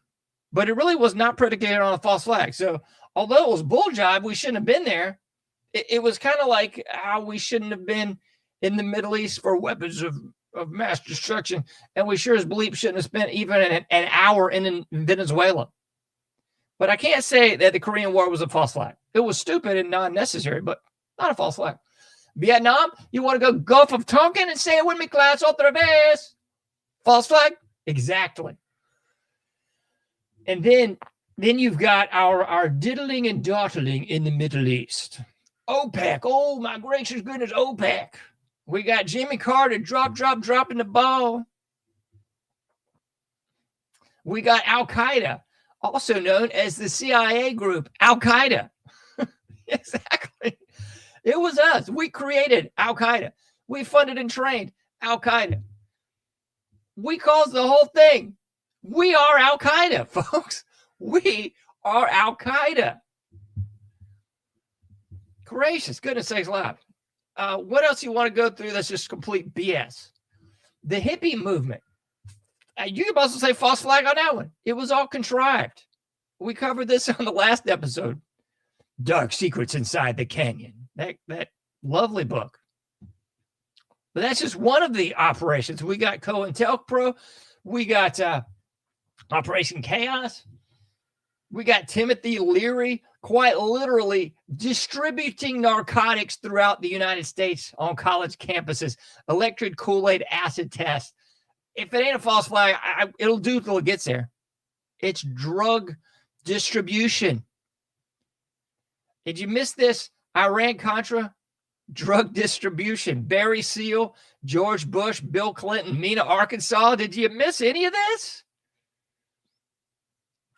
But it really was not predicated on a false flag. So although it was bull jive, we shouldn't have been there. It was kind of like how we shouldn't have been in the Middle East for weapons of mass destruction. And we sure as bleep shouldn't have spent even an hour in Venezuela. But I can't say that the Korean War was a false flag. It was stupid and not necessary, but not a false flag. Vietnam, you want to go Gulf of Tonkin and say it with me, class, otra vez. False flag? Exactly. And then you've got our diddling and dawdling in the Middle East. OPEC. Oh, my gracious goodness, OPEC. We got Jimmy Carter dropping the ball. We got Al-Qaeda, also known as the CIA group, Al-Qaeda. Exactly. It was us. We created Al-Qaeda. We funded and trained Al-Qaeda. We caused the whole thing. We are Al-Qaeda, folks. We are Al-Qaeda. Gracious, goodness sakes alive. What else you want to go through that's just complete BS? The hippie movement. You can also say false flag on that one. It was all contrived. We covered this on the last episode. Dark Secrets Inside the Canyon. That lovely book. But that's just one of the operations. We got COINTELPRO. We got Operation Chaos. We got Timothy Leary quite literally distributing narcotics throughout the United States on college campuses. Electric Kool-Aid acid test. If it ain't a false flag, it'll do till it gets there. It's drug distribution. Did you miss this? Iran-Contra, drug distribution. Barry Seal, George Bush, Bill Clinton, Mena, Arkansas. Did you miss any of this?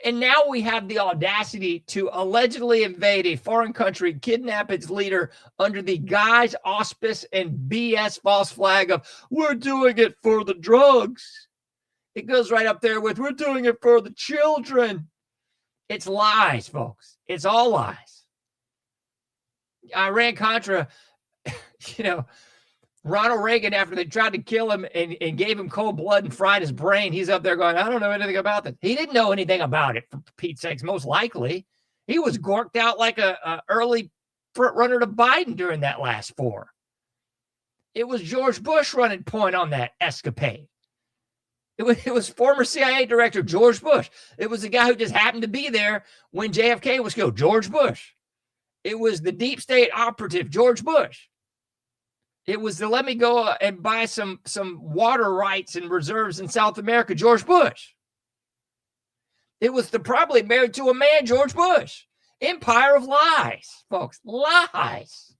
And now we have the audacity to allegedly invade a foreign country, kidnap its leader under the guise, auspice, and BS false flag of, we're doing it for the drugs. It goes right up there with, we're doing it for the children. It's lies, folks. It's all lies. Iran-Contra, Ronald Reagan, after they tried to kill him and gave him cold blood and fried his brain, he's up there going, I don't know anything about this. He didn't know anything about it, for Pete's sakes, most likely. He was gorked out like a early front runner to Biden during that last four. It was George Bush running point on that escapade. It was former CIA director George Bush. It was the guy who just happened to be there when JFK was killed, George Bush. It was the deep state operative, George Bush. It was the let me go and buy some water rights and reserves in South America, George Bush. It was the probably married to a man, George Bush. Empire of lies, folks. Lies.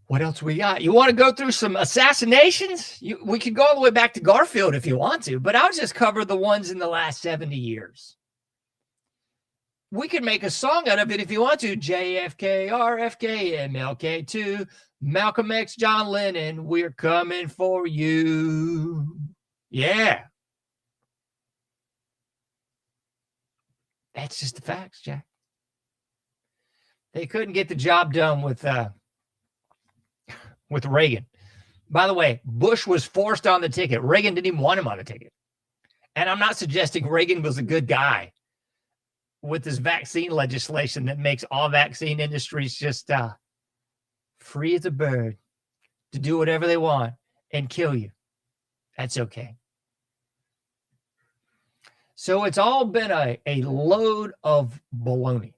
What else we got? You want to go through some assassinations? We could go all the way back to Garfield if you want to, but I'll just cover the ones in the last 70 years. We could make a song out of it if you want to. JFK, RFK, MLK 2, Malcolm X, John Lennon, we're coming for you. Yeah. That's just the facts, Jack. They couldn't get the job done with Reagan. By the way, Bush was forced on the ticket. Reagan didn't even want him on the ticket. And I'm not suggesting Reagan was a good guy with this vaccine legislation that makes all vaccine industries just free as a bird to do whatever they want and kill you. That's okay. So it's all been a load of baloney.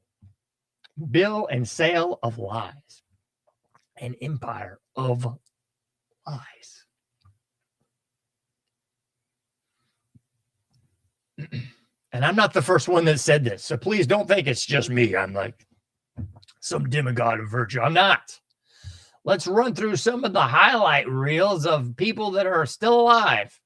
Bill and sale of lies. An empire of lies. And I'm not the first one that said this, so please don't think it's just me. I'm like some demigod of virtue. I'm not. Let's run through some of the highlight reels of people that are still alive.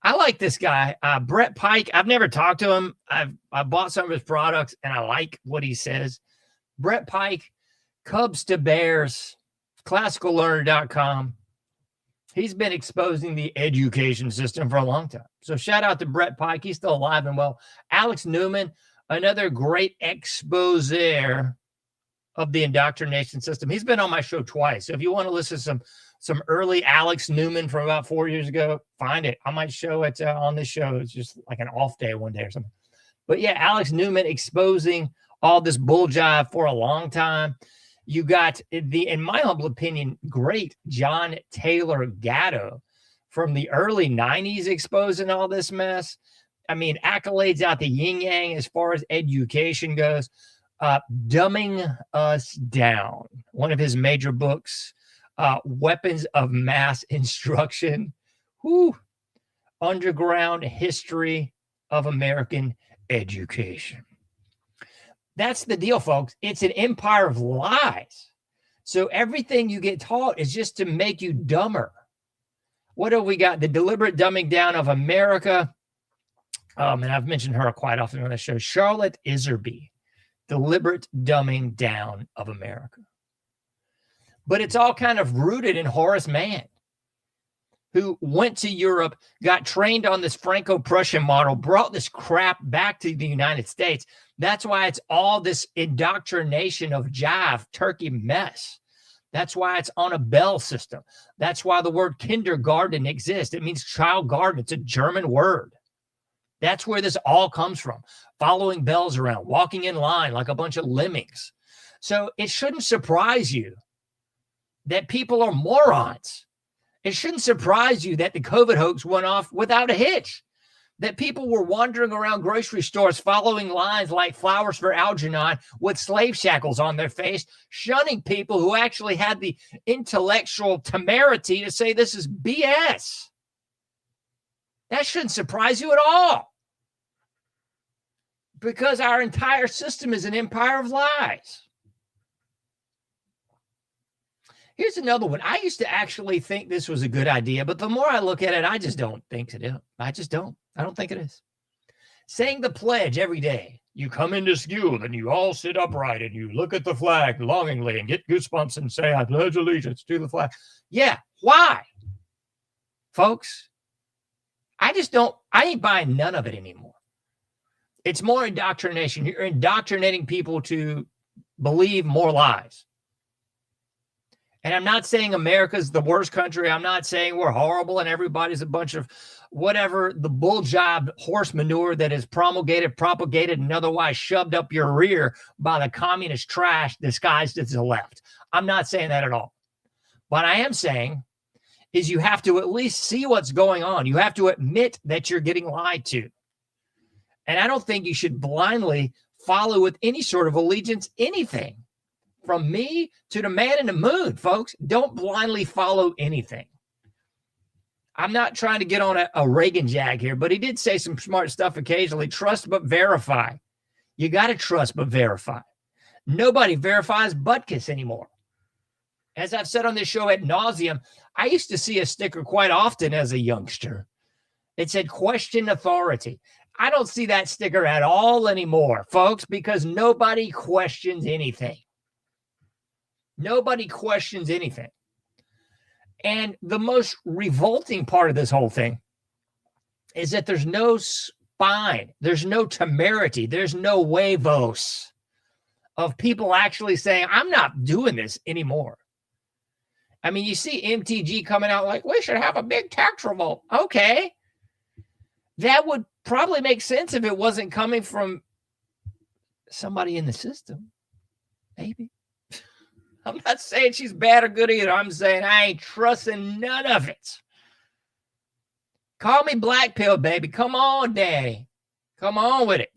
I like this guy, Brett Pike. I've never talked to him. I bought some of his products, and I like what he says. Brett Pike, Cubs to Bears, classicallearner.com. He's been exposing the education system for a long time. So shout out to Brett Pike. He's still alive and well. Alex Newman, another great exposer of the indoctrination system. He's been on my show twice. So if you want to listen to some early Alex Newman from about 4 years ago, find it. I might show it on this show. It's just like an off day one day or something. But yeah, Alex Newman exposing all this bull jive for a long time. You got in my humble opinion, great John Taylor Gatto from the early 90s exposing all this mess. I mean, accolades out the yin yang as far as education goes. Dumbing Us Down, one of his major books, Weapons of Mass Instruction, Underground History of American Education. That's the deal, folks. It's an empire of lies. So everything you get taught is just to make you dumber. What have we got? The deliberate dumbing down of America. And I've mentioned her quite often on the show. Charlotte Iserby, deliberate dumbing down of America. But it's all kind of rooted in Horace Mann, who went to Europe, got trained on this Franco-Prussian model, brought this crap back to the United States. That's why it's all this indoctrination of jive, turkey mess. That's why it's on a bell system. That's why the word kindergarten exists. It means child garden. It's a German word. That's where this all comes from. Following bells around, walking in line like a bunch of lemmings. So it shouldn't surprise you that people are morons. It shouldn't surprise you that the COVID hoax went off without a hitch, that people were wandering around grocery stores following lines like flowers for Algernon with slave shackles on their face, shunning people who actually had the intellectual temerity to say this is BS. That shouldn't surprise you at all, because our entire system is an empire of lies. Here's another one. I used to actually think this was a good idea, but the more I look at it, I just don't think it is. I just don't. I don't think it is. Saying the pledge every day. You come into school and you all sit upright and you look at the flag longingly and get goosebumps and say, I pledge allegiance to the flag. Yeah, why? Folks, I ain't buying none of it anymore. It's more indoctrination. You're indoctrinating people to believe more lies. And I'm not saying America's the worst country. I'm not saying we're horrible and everybody's a bunch of whatever, the bull job horse manure that is promulgated, propagated, and otherwise shoved up your rear by the communist trash disguised as the left. I'm not saying that at all. What I am saying is you have to at least see what's going on. You have to admit that you're getting lied to. And I don't think you should blindly follow with any sort of allegiance anything. From me to the man in the moon, folks. Don't blindly follow anything. I'm not trying to get on a Reagan jag here, but he did say some smart stuff occasionally. Trust but verify. You got to trust but verify. Nobody verifies Butkus anymore. As I've said on this show ad nauseum, I used to see a sticker quite often as a youngster. It said, question authority. I don't see that sticker at all anymore, folks, because nobody questions anything. Nobody questions anything. And the most revolting part of this whole thing is that there's no spine. There's no temerity. There's no huevos of people actually saying, I'm not doing this anymore. I mean, you see MTG coming out like, we should have a big tax revolt. Okay. That would probably make sense if it wasn't coming from somebody in the system. Maybe. I'm not saying she's bad or good either. I'm saying I ain't trusting none of it. Call me black pill, baby. Come on, daddy. Come on with it.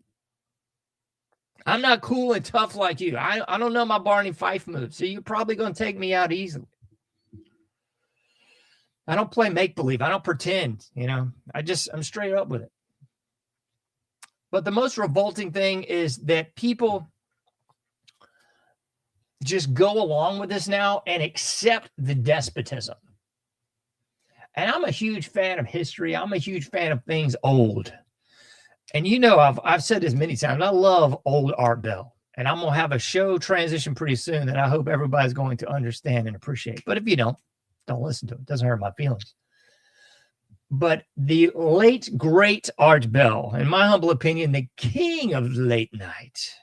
I'm not cool and tough like you. I don't know my Barney Fife moves, so you're probably going to take me out easily. I don't play make-believe. I don't pretend, I'm straight up with it. But the most revolting thing is that people just go along with this now and accept the despotism. And I'm a huge fan of history. I'm a huge fan of things old. And I've said this many times. I love old Art Bell. And I'm going to have a show transition pretty soon that I hope everybody's going to understand and appreciate. But if you don't listen to it. It doesn't hurt my feelings. But the late, great Art Bell, in my humble opinion, the king of late night,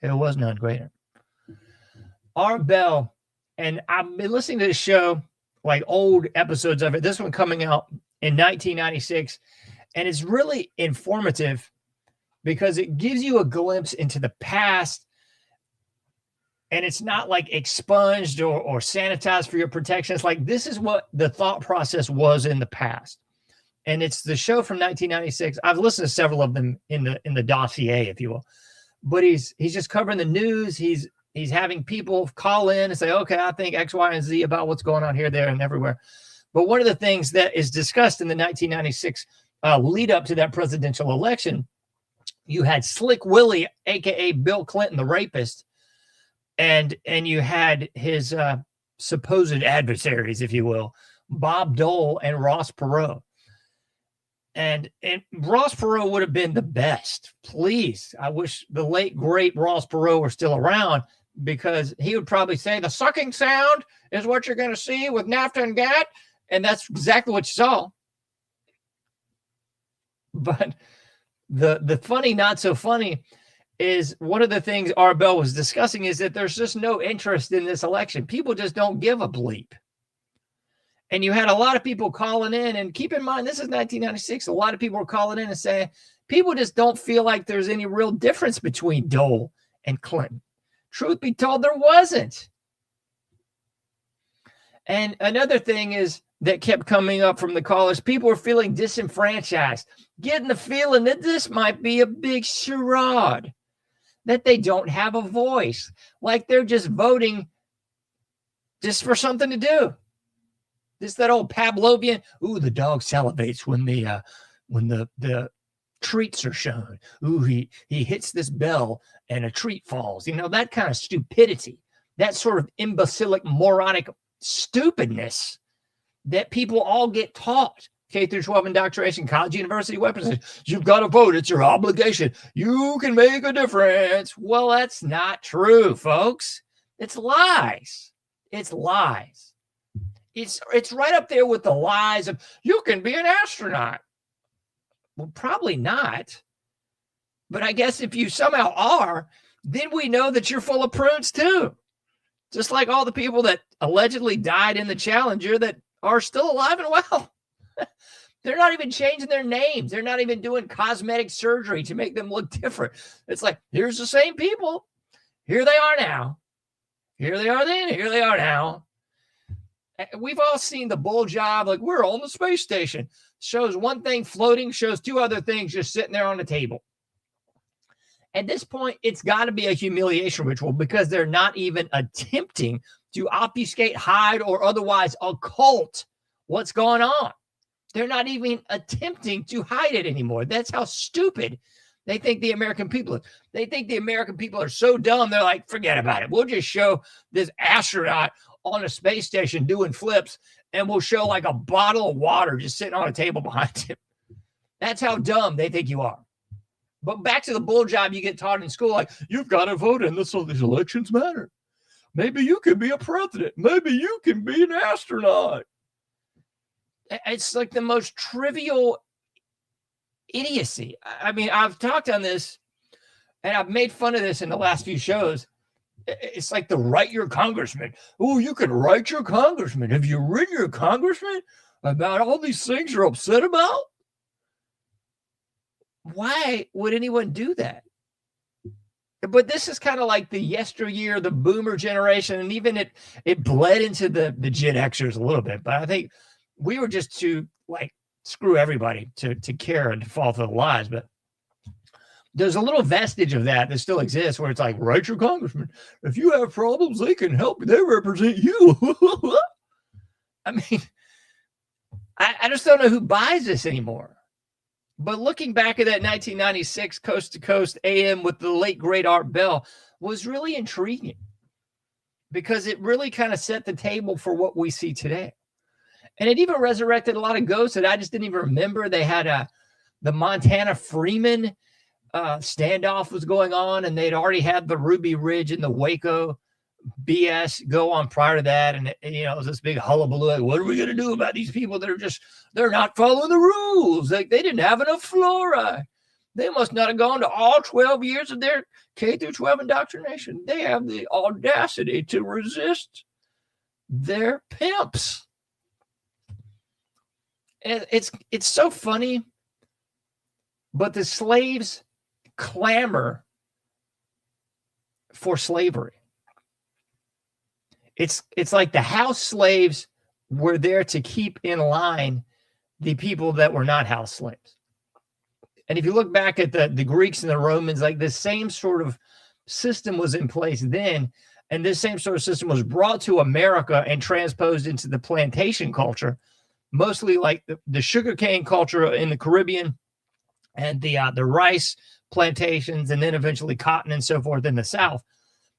there was none greater. Art Bell, and I've been listening to this show, like old episodes of it, this one coming out in 1996, and it's really informative because it gives you a glimpse into the past, and it's not like expunged or sanitized for your protection. It's like, this is what the thought process was in the past. And it's the show from 1996. I've listened to several of them in the dossier, if you will. But he's just covering the news. He's having people call in and say, okay, I think X, Y, and Z about what's going on here, there, and everywhere. But one of the things that is discussed in the 1996 lead up to that presidential election, you had Slick Willie, a.k.a. Bill Clinton, the rapist, and you had his supposed adversaries, if you will, Bob Dole and Ross Perot. And Ross Perot would have been the best. Please, I wish the late, great Ross Perot were still around, because he would probably say the sucking sound is what you're going to see with NAFTA and GATT. And that's exactly what you saw. But the funny, not so funny, is one of the things Art Bell was discussing is that there's just no interest in this election. People just don't give a bleep. And you had a lot of people calling in, and keep in mind, this is 1996. A lot of people were calling in and saying, people just don't feel like there's any real difference between Dole and Clinton. Truth be told, there wasn't. And another thing is that kept coming up from the callers, people were feeling disenfranchised, getting the feeling that this might be a big charade, that they don't have a voice, like they're just voting just for something to do. This that old Pavlovian, ooh, the dog salivates when the treats are shown. Ooh, he hits this bell and a treat falls. That kind of stupidity, that sort of imbecilic, moronic stupidness that people all get taught. K through 12 indoctrination, college, university, weapons. You've got to vote. It's your obligation. You can make a difference. Well, that's not true, folks. It's lies. It's lies. It's right up there with the lies of you can be an astronaut. Well, probably not. But I guess if you somehow are, then we know that you're full of prunes too. Just like all the people that allegedly died in the Challenger that are still alive and well. They're not even changing their names. They're not even doing cosmetic surgery to make them look different. It's like, here's the same people. Here they are now. Here they are then. Here they are now. We've all seen the bull job, like we're on the space station. Shows one thing floating, shows two other things just sitting there on the table. At this point, it's got to be a humiliation ritual because they're not even attempting to obfuscate, hide, or otherwise occult what's going on. They're not even attempting to hide it anymore. That's how stupid they think the American people are. They think the American people are so dumb, they're like, forget about it. We'll just show this astronaut on a space station doing flips, and we'll show like a bottle of water just sitting on a table behind him. That's how dumb they think you are. But back to the bull job you get taught in school, like, you've got to vote in this, so these elections matter. Maybe you can be a president. Maybe you can be an astronaut. It's like the most trivial idiocy. I mean, I've talked on this And I've made fun of this in the last few shows. It's like the write your congressman. Oh, you can write your congressman. Have you written your congressman about all these things you're upset about? Why would anyone do that? But this is kind of like the yesteryear, the boomer generation, and even it bled into the Gen Xers a little bit. But I think we were just too like screw everybody to care and to fall for the lies. But there's a little vestige of that still exists where it's like, write your congressman. If you have problems, they can help you. They represent you. I mean, I just don't know who buys this anymore. But looking back at that 1996 Coast to Coast AM with the late, great Art Bell was really intriguing because it really kind of set the table for what we see today. And it even resurrected a lot of ghosts that I just didn't even remember. They had the Montana Freeman standoff was going on, and they'd already had the Ruby Ridge and the Waco BS go on prior to that. And it was this big hullabaloo. Like, what are we going to do about these people that are they're not following the rules? Like, they didn't have enough fluoride. They must not have gone to all 12 years of their K through 12 indoctrination. They have the audacity to resist their pimps. And it's so funny, but the slaves clamor for slavery. It's like the house slaves were there to keep in line the people that were not house slaves. And if you look back at the Greeks and the Romans, like the same sort of system was in place then, and this same sort of system was brought to America and transposed into the plantation culture, mostly like the sugarcane culture in the Caribbean and the rice plantations, and then eventually cotton and so forth in the South.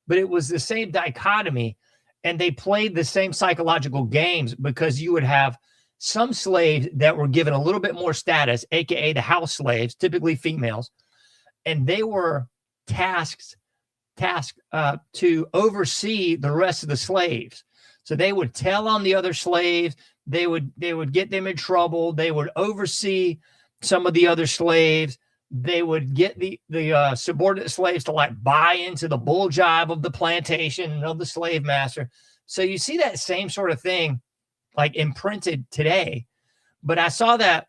But it was the same dichotomy, and they played the same psychological games because you would have some slaves that were given a little bit more status, aka the house slaves, typically females, and they were tasked to oversee the rest of the slaves. So they would tell on the other slaves, they would get them in trouble, they would oversee some of the other slaves, they would get the subordinate slaves to like buy into the bull jive of the plantation and of the slave master. So you see that same sort of thing like imprinted today. But I saw that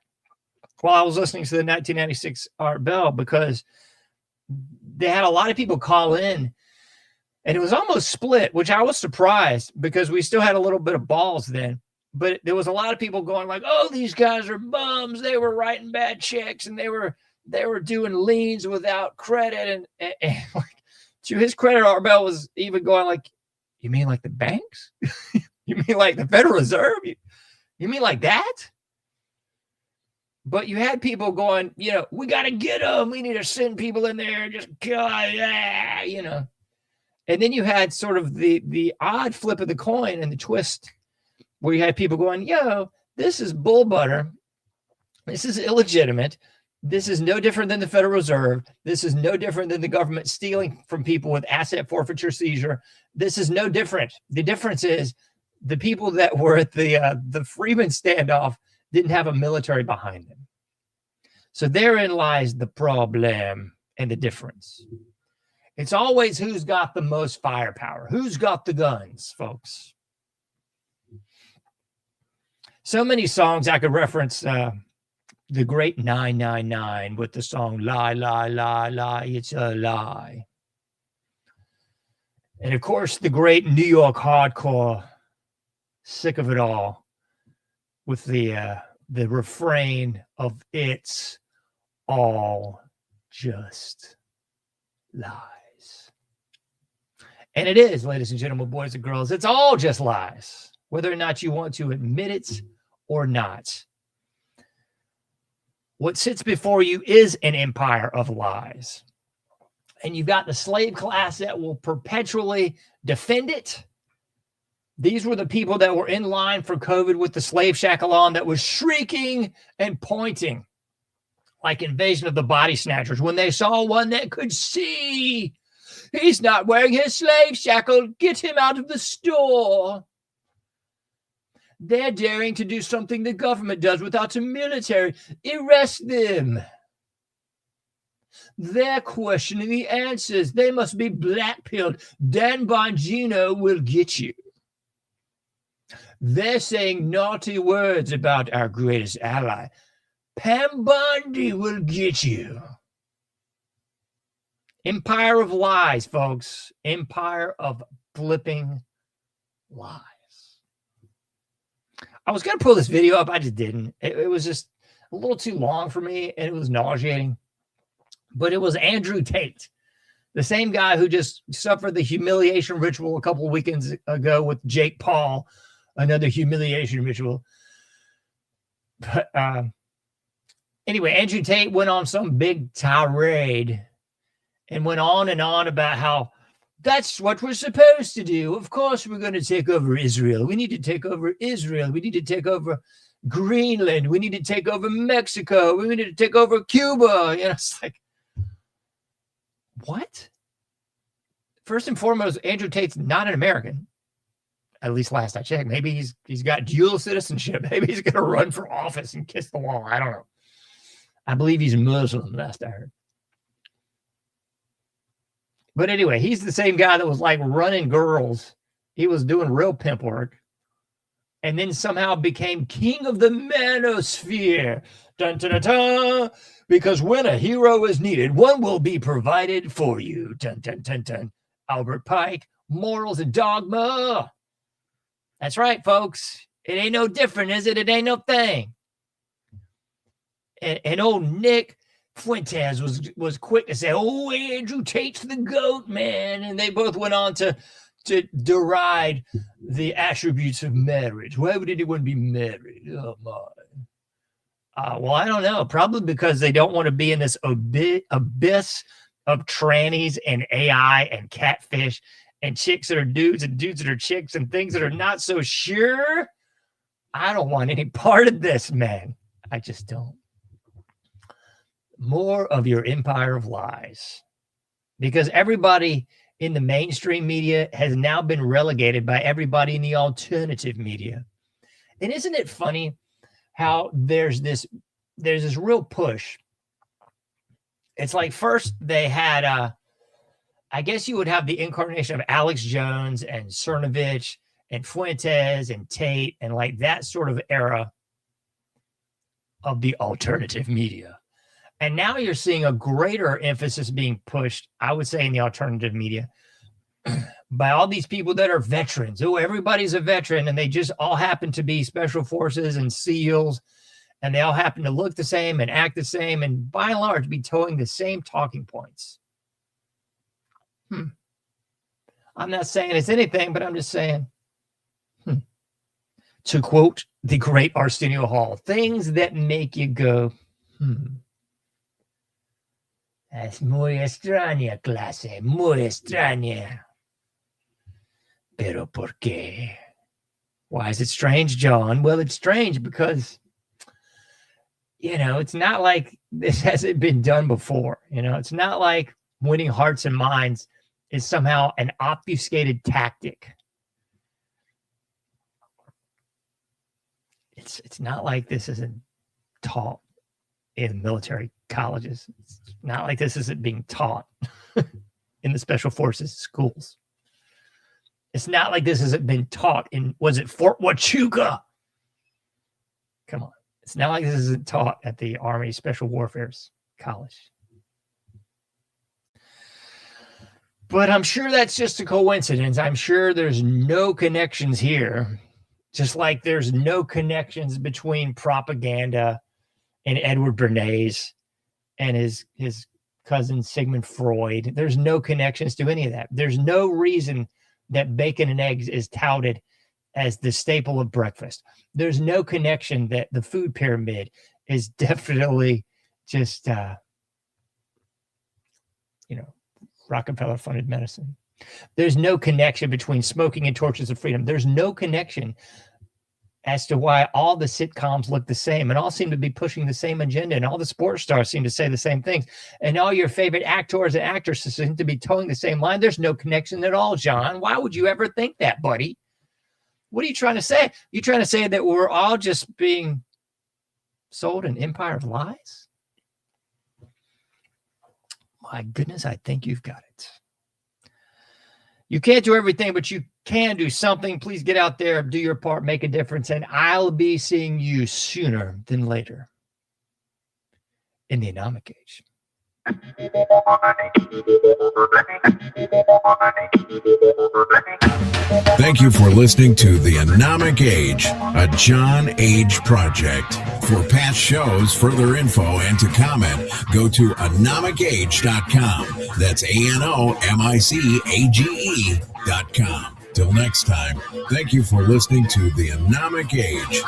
while I was listening to the 1996 Art Bell, because they had a lot of people call in, and it was almost split, which I was surprised because we still had a little bit of balls then. But there was a lot of people going like, oh, these guys are bums. They were writing bad checks, and they were doing liens without credit. And like, to his credit, Art Bell was even going like, you mean like the banks? You mean like the Federal Reserve? You mean like that? But you had people going, we got to get them. We need to send people in there. Just God, yeah, And then you had sort of the odd flip of the coin and the twist where you had people going, this is bull butter. This is illegitimate. This is no different than the Federal Reserve. This is no different than the government stealing from people with asset forfeiture seizure. This is no different. The difference is the people that were at the Freeman standoff didn't have a military behind them. So therein lies the problem and the difference. It's always who's got the most firepower, who's got the guns, folks. So many songs I could reference. The great 999 with the song Lie, Lie, Lie, Lie, It's a Lie. And of course, the great New York hardcore, Sick of It All, with the refrain of It's All Just Lies. And it is, ladies and gentlemen, boys and girls, it's all just lies, whether or not you want to admit it or not. What sits before you is an empire of lies. And you've got the slave class that will perpetually defend it. These were the people that were in line for COVID with the slave shackle on that was shrieking and pointing like Invasion of the Body Snatchers when they saw one that could see. He's not wearing his slave shackle. Get him out of the store. They're daring to do something the government does without the military. Arrest them. They're questioning the answers. They must be black-pilled. Dan Bongino will get you. They're saying naughty words about our greatest ally. Pam Bondi will get you. Empire of lies, folks. Empire of flipping lies. I was going to pull this video up. I just didn't. It was just a little too long for me, and it was nauseating. But it was Andrew Tate, the same guy who just suffered the humiliation ritual a couple of weekends ago with Jake Paul, another humiliation ritual. But anyway, Andrew Tate went on some big tirade and went on and on about how that's what we're supposed to do. Of course, we're going to take over Israel. We need to take over Israel. We need to take over Greenland. We need to take over Mexico. We need to take over Cuba. You know, it's like, what? First and foremost, Andrew Tate's not an American. At least last I checked. Maybe he's got dual citizenship. Maybe he's going to run for office and kiss the wall. I don't know. I believe he's Muslim, last I heard. But anyway, he's the same guy that was like running girls. He was doing real pimp work. And then somehow became king of the manosphere. Dun, dun, dun, dun. Because when a hero is needed, one will be provided for you. Dun, dun, dun, dun. Albert Pike, morals and dogma. That's right, folks. It ain't no different, is it? It ain't no thing. And old Nick Fuentes was quick to say, oh, Andrew Tate's the GOAT, man. And they both went on to deride the attributes of marriage. Why would anyone be married? Oh, my. Well, I don't know. Probably because they don't want to be in this abyss of trannies and AI and catfish and chicks that are dudes and dudes that are chicks and things that are not so sure. I don't want any part of this, man. I just don't. More of your empire of lies. Because everybody in the mainstream media has now been relegated by everybody in the alternative media. And isn't it funny how there's this real push? It's like first they had, I guess you would have the incarnation of Alex Jones and Cernovich and Fuentes and Tate and like that sort of era of the alternative media. And now you're seeing a greater emphasis being pushed, I would say, in the alternative media by all these people that are veterans. Oh, everybody's a veteran, and they just all happen to be special forces and SEALs, and they all happen to look the same and act the same, and by and large be towing the same talking points. I'm not saying it's anything, but I'm just saying, to quote the great Arsenio Hall, things that make you go, Es muy extraña, clase, muy extraña. Pero por qué? Why is it strange, John? Well, it's strange because, you know, it's not like this hasn't been done before. You know, it's not like winning hearts and minds is somehow an obfuscated tactic. It's not like this isn't taught in military colleges. It's not like this isn't being taught in the special forces schools. It's not like this hasn't been taught in, was it Fort Huachuca? Come on. It's not like this isn't taught at the Army Special Warfare's College. But I'm sure that's just a coincidence. I'm sure there's no connections here. Just like there's no connections between propaganda and Edward Bernays and his cousin Sigmund Freud. There's no connections to any of that. There's no reason that bacon and eggs is touted as the staple of breakfast. There's no connection that the food pyramid is definitely just, Rockefeller-funded medicine. There's no connection between smoking and torches of freedom. There's no connection as to why all the sitcoms look the same and all seem to be pushing the same agenda, and all the sports stars seem to say the same things, and all your favorite actors and actresses seem to be towing the same line. There's no connection at all, John. Why would you ever think that, buddy? What are you trying to say? You trying to say that we're all just being sold an empire of lies? My goodness, I think you've got it. You can't do everything, but you can do something. Please get out there, do your part, make a difference, and I'll be seeing you sooner than later in the Anomic Age. Thank you for listening to The Anomic Age, a John Age project. For past shows, further info, and to comment, go to anomicage.com. That's ANOMICAGE.com. Till next time, thank you for listening to The Anomic Age.